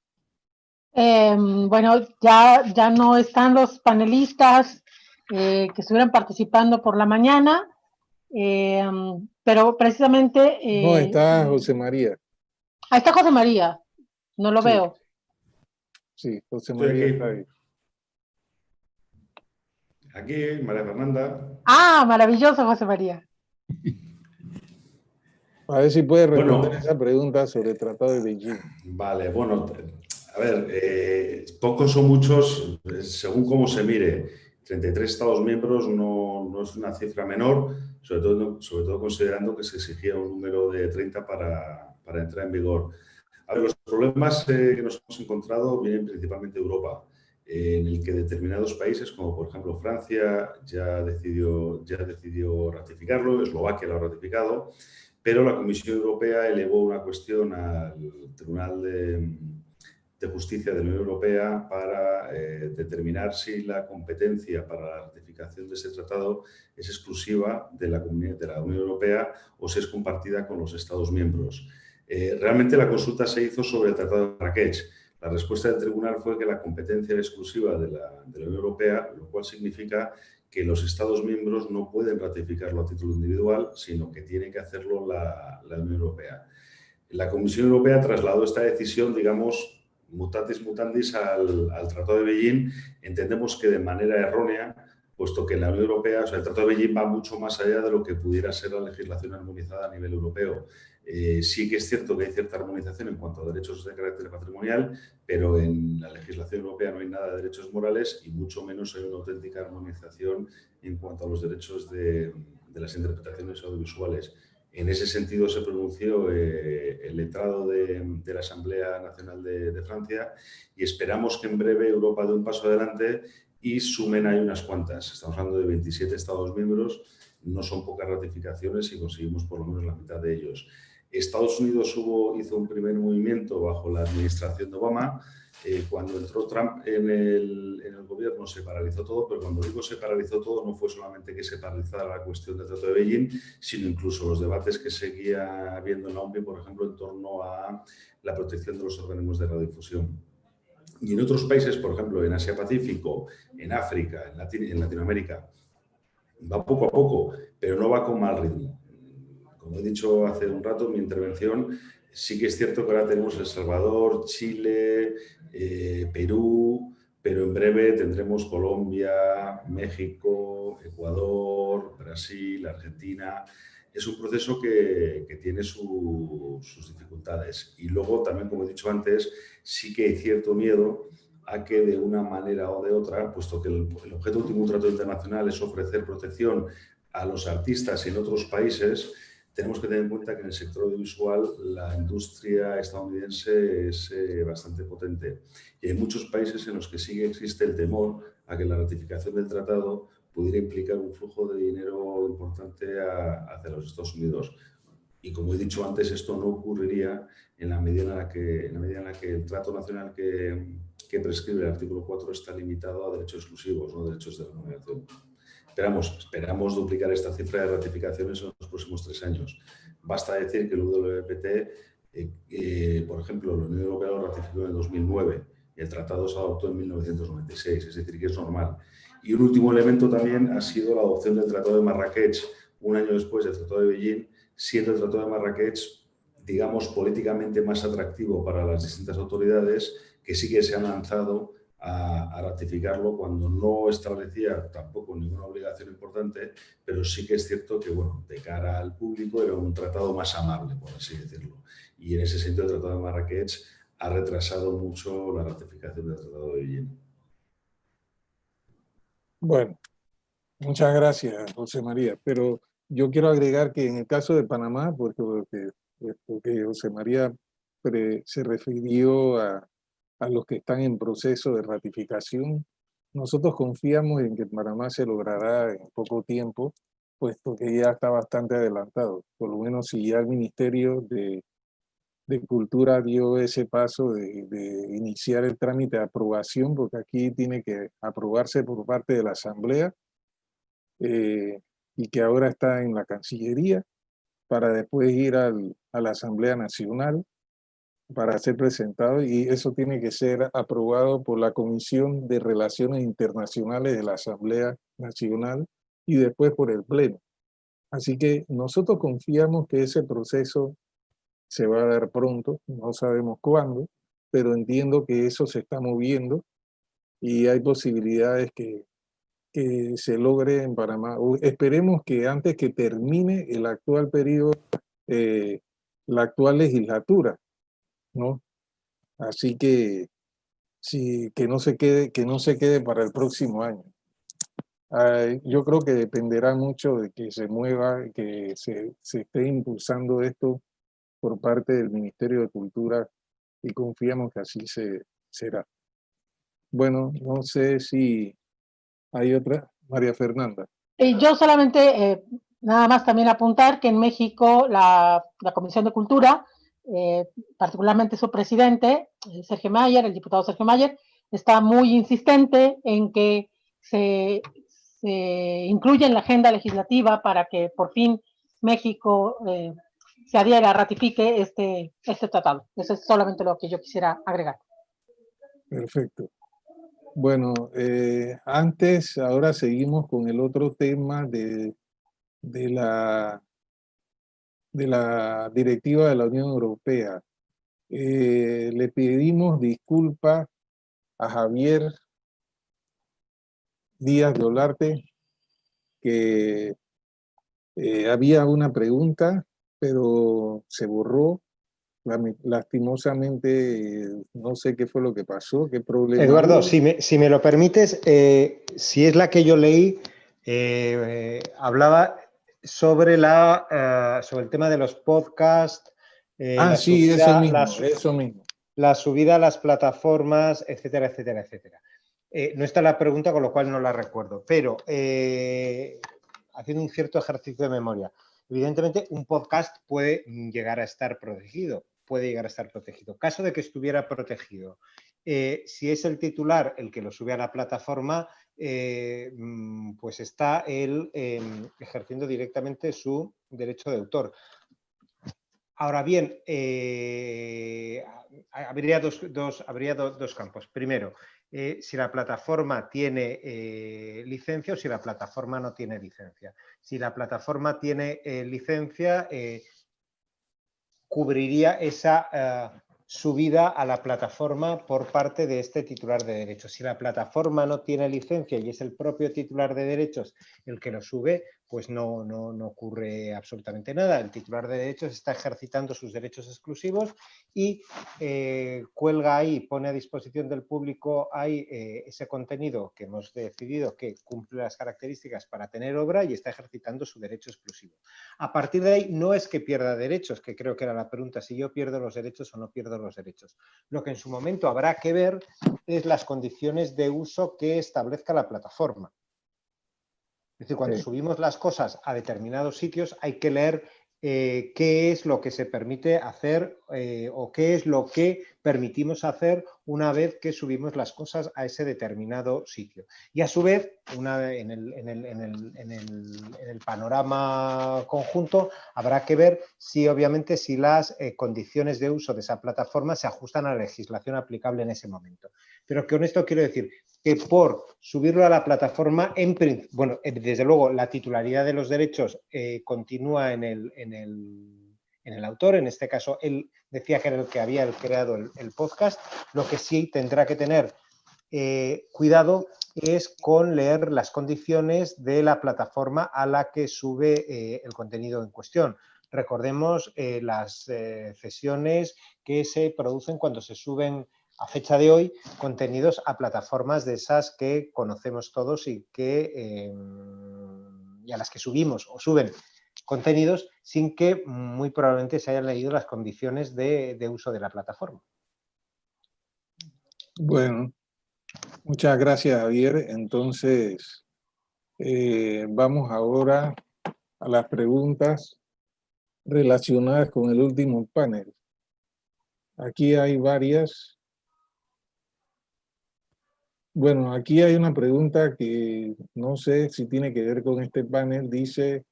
Bueno, ya no están los panelistas que estuvieran participando por la mañana, pero precisamente... no, está José María. Ahí está José María, no lo veo. Sí, José María está ahí. Aquí, María Fernanda. Ah, maravilloso, José María. A ver si puede responder esa pregunta sobre el Tratado de Beijing. Vale, bueno, a ver, pocos o muchos, según cómo se mire. 33 Estados miembros no es una cifra menor, sobre todo considerando que se exigía un número de 30 para entrar en vigor. A ver, los problemas que nos hemos encontrado vienen principalmente de Europa, en el que determinados países, como por ejemplo Francia, ya decidió ratificarlo, Eslovaquia lo ha ratificado, pero la Comisión Europea elevó una cuestión al Tribunal de Justicia de la Unión Europea para determinar si la competencia para la ratificación de ese tratado es exclusiva de la Unión Europea o si es compartida con los Estados miembros. Realmente la consulta se hizo sobre el Tratado de Marrakech. La respuesta del tribunal fue que la competencia era exclusiva de la Unión Europea, lo cual significa que los Estados miembros no pueden ratificarlo a título individual, sino que tiene que hacerlo la Unión Europea. La Comisión Europea trasladó esta decisión, digamos, mutatis mutandis al Tratado de Beijing. Entendemos que de manera errónea, puesto que en la Unión Europea, o sea, el Tratado de Beijing va mucho más allá de lo que pudiera ser la legislación armonizada a nivel europeo. Sí que es cierto que hay cierta armonización en cuanto a derechos de carácter patrimonial, pero en la legislación europea no hay nada de derechos morales y mucho menos hay una auténtica armonización en cuanto a los derechos de las interpretaciones audiovisuales. En ese sentido se pronunció el letrado de la Asamblea Nacional de Francia y esperamos que en breve Europa dé un paso adelante y sumen ahí unas cuantas. Estamos hablando de 27 Estados miembros, no son pocas ratificaciones y conseguimos por lo menos la mitad de ellos. Estados Unidos hizo un primer movimiento bajo la administración de Obama. Cuando entró Trump en el gobierno se paralizó todo, pero cuando digo se paralizó todo no fue solamente que se paralizara la cuestión del Tratado de Beijing, sino incluso los debates que seguía habiendo en la OMPI, por ejemplo, en torno a la protección de los organismos de radiodifusión. Y en otros países, por ejemplo, en Asia-Pacífico, en África, en Latinoamérica, va poco a poco, pero no va con mal ritmo. Como he dicho hace un rato en mi intervención, sí que es cierto que ahora tenemos El Salvador, Chile, Perú, pero en breve tendremos Colombia, México, Ecuador, Brasil, Argentina. Es un proceso que tiene sus dificultades. Y luego también, como he dicho antes, sí que hay cierto miedo a que de una manera o de otra, puesto que el objeto último de un tratado internacional es ofrecer protección a los artistas en otros países, tenemos que tener en cuenta que en el sector audiovisual la industria estadounidense es bastante potente y hay muchos países en los que sí que existe el temor a que la ratificación del tratado pudiera implicar un flujo de dinero importante hacia los Estados Unidos. Y como he dicho antes, esto no ocurriría en la medida en la que el trato nacional que prescribe el artículo 4 está limitado a derechos exclusivos, no derechos de remuneración. Esperamos duplicar esta cifra de ratificaciones en los próximos 3 años. Basta decir que el WPT, por ejemplo, la Unión Europea lo ratificó en el 2009 y el tratado se adoptó en 1996, es decir, que es normal. Y un último elemento también ha sido la adopción del Tratado de Marrakech un año después del Tratado de Beijing, siendo el Tratado de Marrakech, digamos, políticamente más atractivo para las distintas autoridades que sí que se han lanzado a ratificarlo cuando no establecía tampoco ninguna obligación importante, pero sí que es cierto que, bueno, de cara al público era un tratado más amable, por así decirlo. Y en ese sentido el Tratado de Marrakech ha retrasado mucho la ratificación del Tratado de Beijing. Bueno, muchas gracias, José María, pero yo quiero agregar que en el caso de Panamá, porque José María se refirió a los que están en proceso de ratificación, nosotros confiamos en que Panamá se logrará en poco tiempo, puesto que ya está bastante adelantado. Por lo menos si ya el Ministerio de Cultura dio ese paso de iniciar el trámite de aprobación, porque aquí tiene que aprobarse por parte de la Asamblea, y que ahora está en la Cancillería, para después ir a la Asamblea Nacional, para ser presentado, y eso tiene que ser aprobado por la Comisión de Relaciones Internacionales de la Asamblea Nacional y después por el Pleno. Así que nosotros confiamos que ese proceso se va a dar pronto, no sabemos cuándo, pero entiendo que eso se está moviendo y hay posibilidades que se logre en Panamá. Esperemos que antes que termine el actual periodo, la actual legislatura, ¿no? Así que sí, que no se quede para el próximo año. Yo creo que dependerá mucho de que se mueva, que se esté impulsando esto por parte del Ministerio de Cultura y confiamos que así será. Bueno, no sé si hay otra. María Fernanda. Yo solamente, nada más también apuntar que en México la Comisión de Cultura, particularmente su presidente, Sergio Mayer, el diputado Sergio Mayer, está muy insistente en que se incluya en la agenda legislativa para que por fin México se adhiera, ratifique este tratado. Eso es solamente lo que yo quisiera agregar. Perfecto. Bueno, ahora seguimos con el otro tema de la directiva de la Unión Europea. Le pedimos disculpas a Javier Díaz de Olarte, que había una pregunta, pero se borró. Lastimosamente, no sé qué fue lo que pasó, qué problema. Eduardo, si me lo permites, si es la que yo leí, hablaba sobre el tema de los podcasts. Sí, eso mismo. La subida a las plataformas, etcétera, etcétera, etcétera. No está la pregunta, con lo cual no la recuerdo, pero haciendo un cierto ejercicio de memoria, evidentemente un podcast puede llegar a estar protegido, Caso de que estuviera protegido, si es el titular el que lo sube a la plataforma, pues está él ejerciendo directamente su derecho de autor. Ahora bien, habría dos campos. Primero, si la plataforma tiene licencia o si la plataforma no tiene licencia. Si la plataforma tiene licencia, cubriría esa subida a la plataforma por parte de este titular de derechos. Si la plataforma no tiene licencia y es el propio titular de derechos el que lo sube, pues no ocurre absolutamente nada. El titular de derechos está ejercitando sus derechos exclusivos y cuelga ahí, pone a disposición del público ahí ese contenido que hemos decidido que cumple las características para tener obra y está ejercitando su derecho exclusivo. A partir de ahí no es que pierda derechos, que creo que era la pregunta, si yo pierdo los derechos o no pierdo los derechos. Lo que en su momento habrá que ver es las condiciones de uso que establezca la plataforma. Es decir, cuando subimos las cosas a determinados sitios hay que leer qué es lo que se permite hacer o qué es lo que permitimos hacer una vez que subimos las cosas a ese determinado sitio. Y a su vez, en el panorama conjunto, habrá que ver si obviamente si las condiciones de uso de esa plataforma se ajustan a la legislación aplicable en ese momento. Pero con esto quiero decir que por subirlo a la plataforma, bueno, desde luego la titularidad de los derechos continúa en el autor. En este caso, él decía que era el que había creado el podcast. Lo que sí tendrá que tener cuidado es con leer las condiciones de la plataforma a la que sube el contenido en cuestión. Recordemos las cesiones que se producen cuando se suben a fecha de hoy contenidos a plataformas de esas que conocemos todos y a las que subimos o suben contenidos sin que muy probablemente se hayan leído las condiciones de uso de la plataforma. Bueno, muchas gracias, Javier. Entonces, vamos ahora a las preguntas relacionadas con el último panel. Aquí hay varias. Bueno, aquí hay una pregunta que no sé si tiene que ver con este panel. Dice: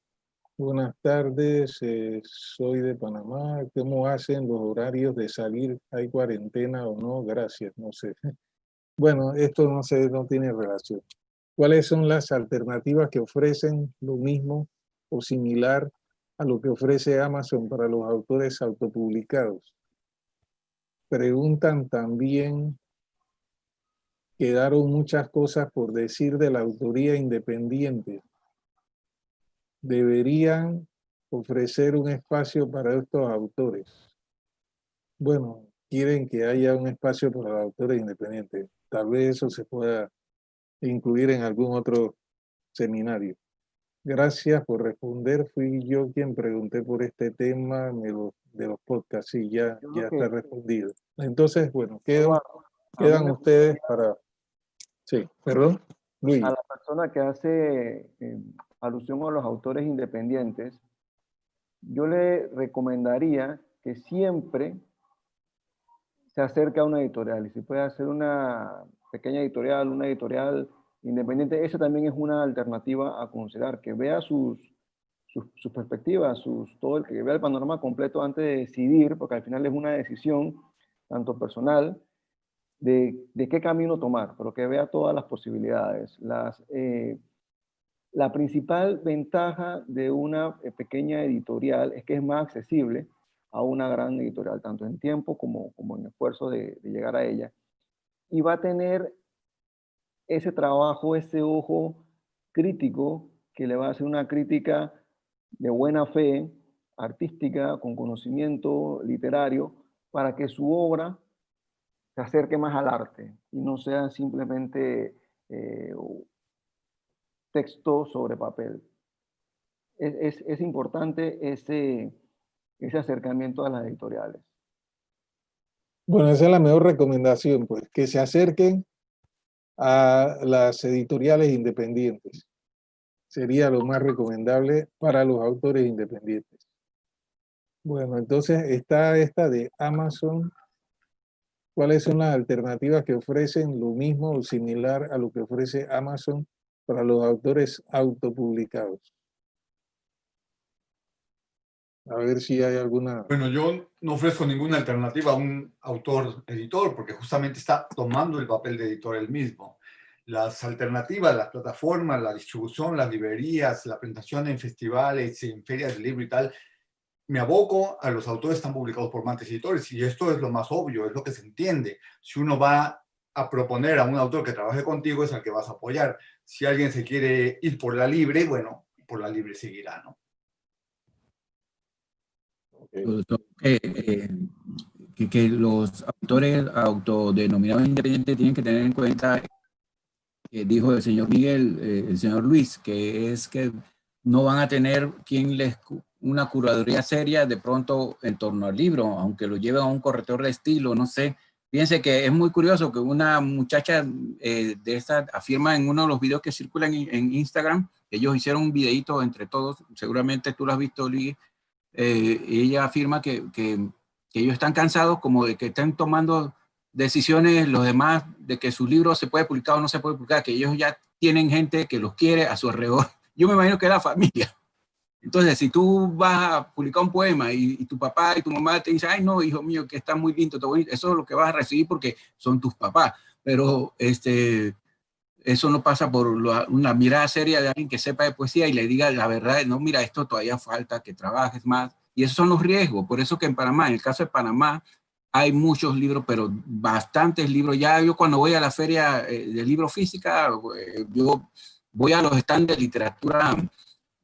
buenas tardes, soy de Panamá. ¿Cómo hacen los horarios de salir? ¿Hay cuarentena o no? Gracias, no sé. Bueno, esto no sé, no tiene relación. ¿Cuáles son las alternativas que ofrecen lo mismo o similar a lo que ofrece Amazon para los autores autopublicados? Preguntan también: quedaron muchas cosas por decir de la autoría independiente. Deberían ofrecer un espacio para estos autores. Bueno, quieren que haya un espacio para los autores independientes. Tal vez eso se pueda incluir en algún otro seminario. Gracias por responder. Fui yo quien pregunté por este tema de los podcasts. Sí, ya está respondido. Entonces, bueno, quedan ustedes para... Sí, perdón, Luis. A la persona que hace alusión a los autores independientes, yo le recomendaría que siempre se acerque a una editorial. Y si puede hacer una pequeña editorial, una editorial independiente, esa también es una alternativa a considerar, que vea sus perspectivas, que vea el panorama completo antes de decidir, porque al final es una decisión tanto personal de qué camino tomar, pero que vea todas las posibilidades. La principal ventaja de una pequeña editorial es que es más accesible a una gran editorial, tanto en tiempo como en esfuerzo de llegar a ella. Y va a tener ese trabajo, ese ojo crítico que le va a hacer una crítica de buena fe, artística, con conocimiento literario, para que su obra se acerque más al arte y no sea simplemente texto sobre papel. es importante ese acercamiento a las editoriales. Bueno, esa es la mejor recomendación, pues, que se acerquen a las editoriales independientes. Sería lo más recomendable para los autores independientes. Bueno, entonces está esta de Amazon. ¿Cuáles son las alternativas que ofrecen lo mismo o similar a lo que ofrece Amazon para los autores autopublicados? A ver si hay alguna... Bueno, yo no ofrezco ninguna alternativa a un autor-editor, porque justamente está tomando el papel de editor él mismo. Las alternativas, las plataformas, la distribución, las librerías, la presentación en festivales, en ferias de libro y tal, me aboco a los autores que están publicados por Mantis Editores, y esto es lo más obvio, es lo que se entiende. Si uno va a proponer a un autor que trabaje contigo, es al que vas a apoyar. Si alguien se quiere ir por la libre, bueno, por la libre seguirá, ¿no? Que los autores autodenominados independientes tienen que tener en cuenta, que dijo el señor Miguel, el señor Luis, que es que no van a tener una curaduría seria de pronto en torno al libro, aunque lo lleven a un corrector de estilo, no sé. Fíjense que es muy curioso que una muchacha de esta afirma en uno de los videos que circulan en Instagram, ellos hicieron un videito entre todos, seguramente tú lo has visto, Luis. Ella afirma que ellos están cansados como de que estén tomando decisiones los demás de que sus libros se puede publicar o no se puede publicar, que ellos ya tienen gente que los quiere a su alrededor. Yo me imagino que es la familia. Entonces, si tú vas a publicar un poema y tu papá y tu mamá te dicen, ay, no, hijo mío, que está muy lindo, todo bonito, eso es lo que vas a recibir porque son tus papás. Pero eso no pasa por una mirada seria de alguien que sepa de poesía y le diga la verdad, no, mira, esto todavía falta que trabajes más. Y esos son los riesgos. Por eso que en Panamá, en el caso de Panamá, hay muchos libros, pero bastantes libros. Ya yo cuando voy a la feria de libro física, yo voy a los stands de literatura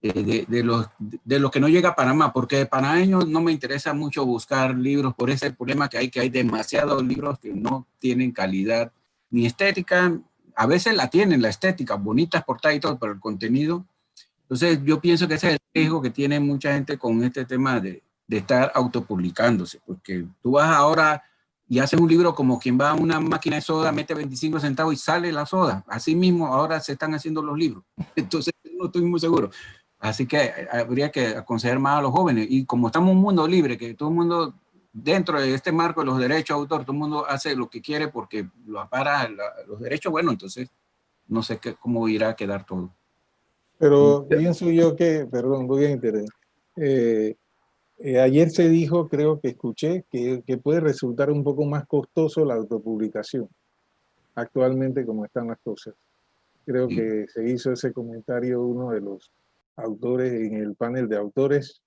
de los que no llega a Panamá, porque de panameños no me interesa mucho buscar libros por ese problema que hay demasiados libros que no tienen calidad ni estética. A veces la tienen, la estética, bonitas portadas y todo, pero el contenido. Entonces yo pienso que ese es el riesgo que tiene mucha gente con este tema de estar autopublicándose, porque tú vas ahora y haces un libro como quien va a una máquina de soda, mete 25 centavos y sale la soda. Así mismo ahora se están haciendo los libros. Entonces no estoy muy seguro. Así que habría que aconsejar más a los jóvenes. Y como estamos en un mundo libre, que todo el mundo, dentro de este marco de los derechos de autor, todo el mundo hace lo que quiere porque lo apara los derechos, bueno, entonces no sé cómo irá a quedar todo. Pero pienso yo que, perdón, voy a intervenir. Ayer se dijo, creo que escuché, que puede resultar un poco más costoso la autopublicación, actualmente como están las cosas. Creo que se hizo ese comentario uno de los autores en el panel de autores,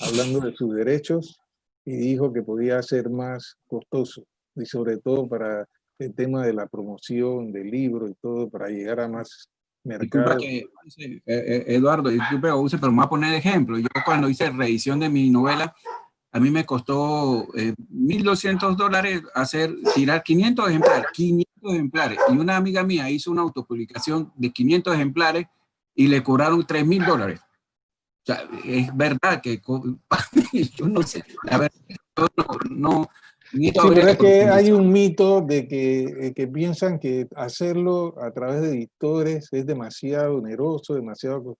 hablando de sus derechos, y dijo que podía ser más costoso, y sobre todo para el tema de la promoción del libro y todo, para llegar a más mercado. Eduardo, disculpe, pero me voy a poner de ejemplo. Yo cuando hice reedición de mi novela, a mí me costó $1,200 tirar 500 ejemplares. Y una amiga mía hizo una autopublicación de 500 ejemplares y le cobraron $3,000. O sea, es verdad que yo no sé, la verdad, no sí, pero es que hay un mito de que piensan que hacerlo a través de editores es demasiado oneroso, demasiado,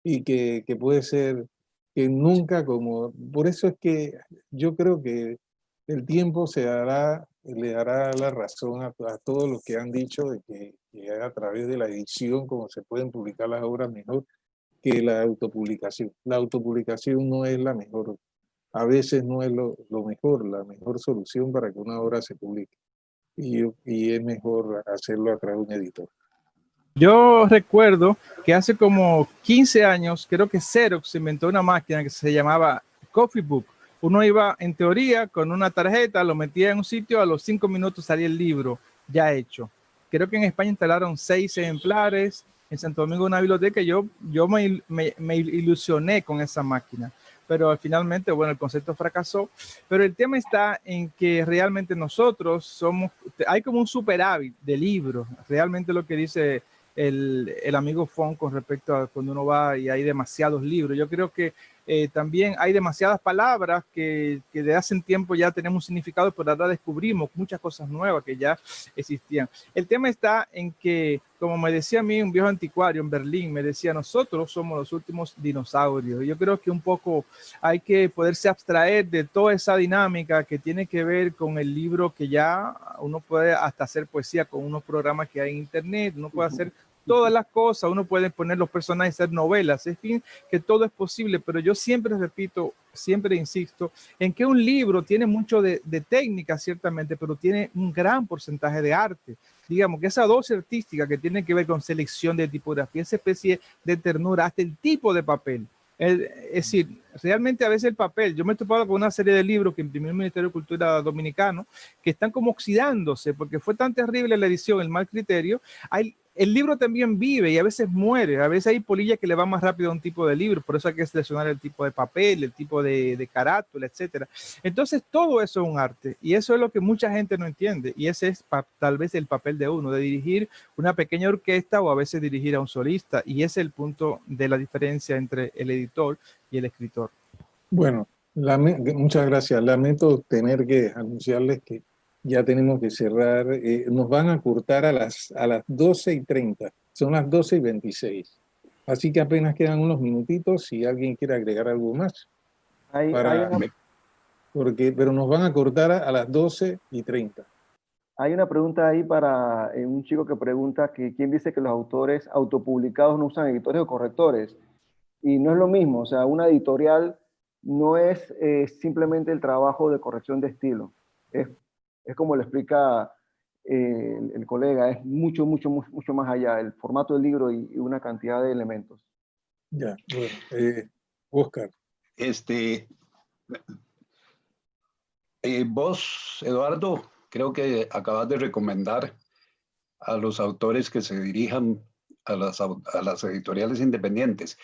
y que puede ser que nunca como... Por eso es que yo creo que el tiempo le dará la razón a todos los que han dicho de que a través de la edición como se pueden publicar las obras mejor que la autopublicación. La autopublicación no es la mejor, a veces no es lo mejor, la mejor solución para que una obra se publique. Y es mejor hacerlo a través de un editor. Yo recuerdo que hace como 15 años, creo que Xerox inventó una máquina que se llamaba Coffee Book. Uno iba, en teoría, con una tarjeta, lo metía en un sitio, a los 5 minutos salía el libro ya hecho. Creo que en España instalaron 6 ejemplares, en Santo Domingo una biblioteca. Yo me ilusioné con esa máquina, pero finalmente, bueno, el concepto fracasó. Pero el tema está en que realmente nosotros hay como un superávit de libros, realmente lo que dice el amigo Fon con respecto a cuando uno va y hay demasiados libros. Yo creo que también hay demasiadas palabras que de hace tiempo ya tenemos un significado, pero ahora descubrimos muchas cosas nuevas que ya existían. El tema está en que, como me decía a mí un viejo anticuario en Berlín, me decía, nosotros somos los últimos dinosaurios. Yo creo que un poco hay que poderse abstraer de toda esa dinámica que tiene que ver con el libro, que ya uno puede hasta hacer poesía con unos programas que hay en internet, uno puede hacer todas las cosas, uno puede poner los personajes, hacer novelas, en fin, que todo es posible, pero yo siempre repito, siempre insisto, en que un libro tiene mucho de técnica, ciertamente, pero tiene un gran porcentaje de arte. Digamos que esa dosis artística que tiene que ver con selección de tipografía, esa especie de ternura, hasta el tipo de papel. Es decir, realmente a veces el papel, yo me he topado con una serie de libros que imprimió el Ministerio de Cultura dominicano, que están como oxidándose, porque fue tan terrible la edición, el mal criterio. El libro también vive y a veces muere, a veces hay polillas que le van más rápido a un tipo de libro, por eso hay que seleccionar el tipo de papel, el tipo de carátula, etcétera. Entonces todo eso es un arte y eso es lo que mucha gente no entiende, y ese es tal vez el papel de uno, de dirigir una pequeña orquesta o a veces dirigir a un solista, y ese es el punto de la diferencia entre el editor y el escritor. Bueno, muchas gracias. Lamento tener que anunciarles que ya tenemos que cerrar. Nos van a cortar a las 12:30. Son las 12:26. Así que apenas quedan unos minutitos si alguien quiere agregar algo más. Pero nos van a cortar a las 12:30. Hay una pregunta ahí para un chico que pregunta que quién dice que los autores autopublicados no usan editores o correctores. Y no es lo mismo, o sea, una editorial no es simplemente el trabajo de corrección de estilo. Es como lo explica el colega, es mucho más allá, el formato del libro y una cantidad de elementos. Ya, bueno, Oscar. Vos, Eduardo, creo que acabas de recomendar a los autores que se dirijan a las editoriales independientes.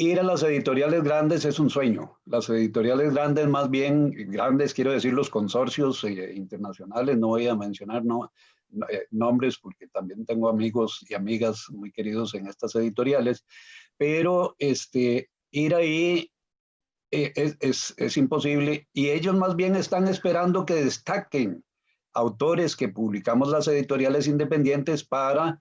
Ir a las editoriales grandes es un sueño. Las editoriales grandes, más bien grandes, quiero decir los consorcios internacionales, no voy a mencionar nombres porque también tengo amigos y amigas muy queridos en estas editoriales, pero ir ahí es imposible, y ellos más bien están esperando que destaquen autores que publicamos las editoriales independientes para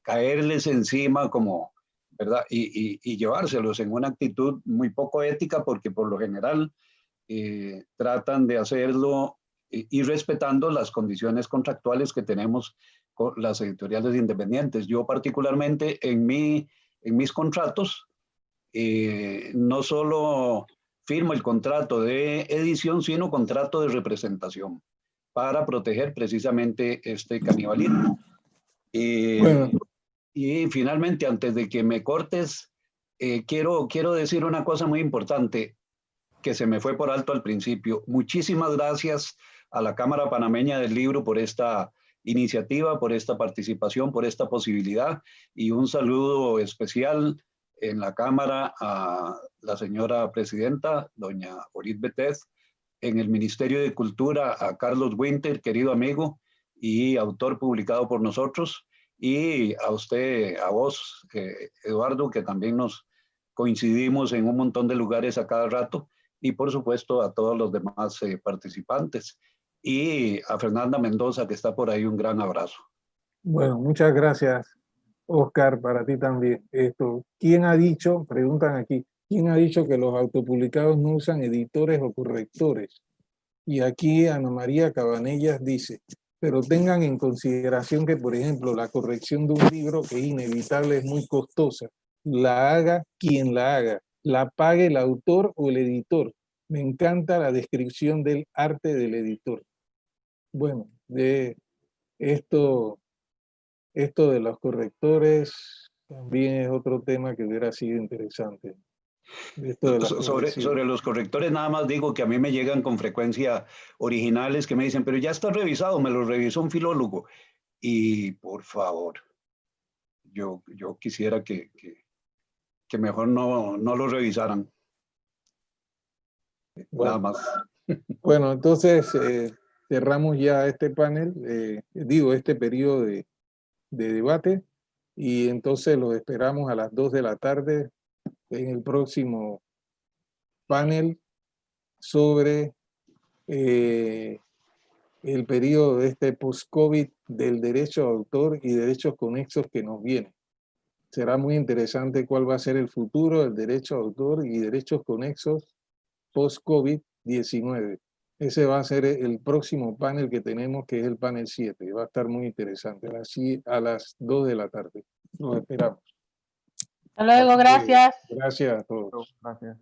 caerles encima como, ¿verdad? Y llevárselos en una actitud muy poco ética, porque por lo general tratan de hacerlo y respetando las condiciones contractuales que tenemos con las editoriales independientes. Yo particularmente en mis contratos no solo firmo el contrato de edición, sino contrato de representación para proteger precisamente este canibalismo. Y finalmente, antes de que me cortes, quiero decir una cosa muy importante que se me fue por alto al principio. Muchísimas gracias a la Cámara Panameña del Libro por esta iniciativa, por esta participación, por esta posibilidad, y un saludo especial en la Cámara a la señora presidenta, doña Orit Betez, en el Ministerio de Cultura a Carlos Winter, querido amigo y autor publicado por nosotros, y a usted, a vos, Eduardo, que también nos coincidimos en un montón de lugares a cada rato, y por supuesto a todos los demás participantes, y a Fernanda Mendoza, que está por ahí, un gran abrazo. Bueno, muchas gracias, Oscar, para ti también. ¿Quién ha dicho, preguntan aquí, quién ha dicho que los autopublicados no usan editores o correctores? Y aquí Ana María Cabanellas dice, pero tengan en consideración que, por ejemplo, la corrección de un libro, que es inevitable, es muy costosa. La haga quien la haga, la pague el autor o el editor. Me encanta la descripción del arte del editor. Bueno, de esto de los correctores también es otro tema que hubiera sido interesante. Sobre los correctores, nada más digo que a mí me llegan con frecuencia originales que me dicen, pero ya está revisado, me lo revisó un filólogo. Y por favor, yo quisiera que mejor no lo revisaran. Bueno, nada más. Bueno, entonces cerramos ya este panel, este periodo de debate, y entonces los esperamos a las 2 de la tarde en el próximo panel sobre el periodo de este post-COVID del derecho de autor y derechos conexos que nos viene. Será muy interesante cuál va a ser el futuro del derecho de autor y derechos conexos post-COVID-19. Ese va a ser el próximo panel que tenemos, que es el panel 7. Va a estar muy interesante, a las 2 de la tarde. Los esperamos. Hasta luego, gracias. Gracias a todos. Gracias.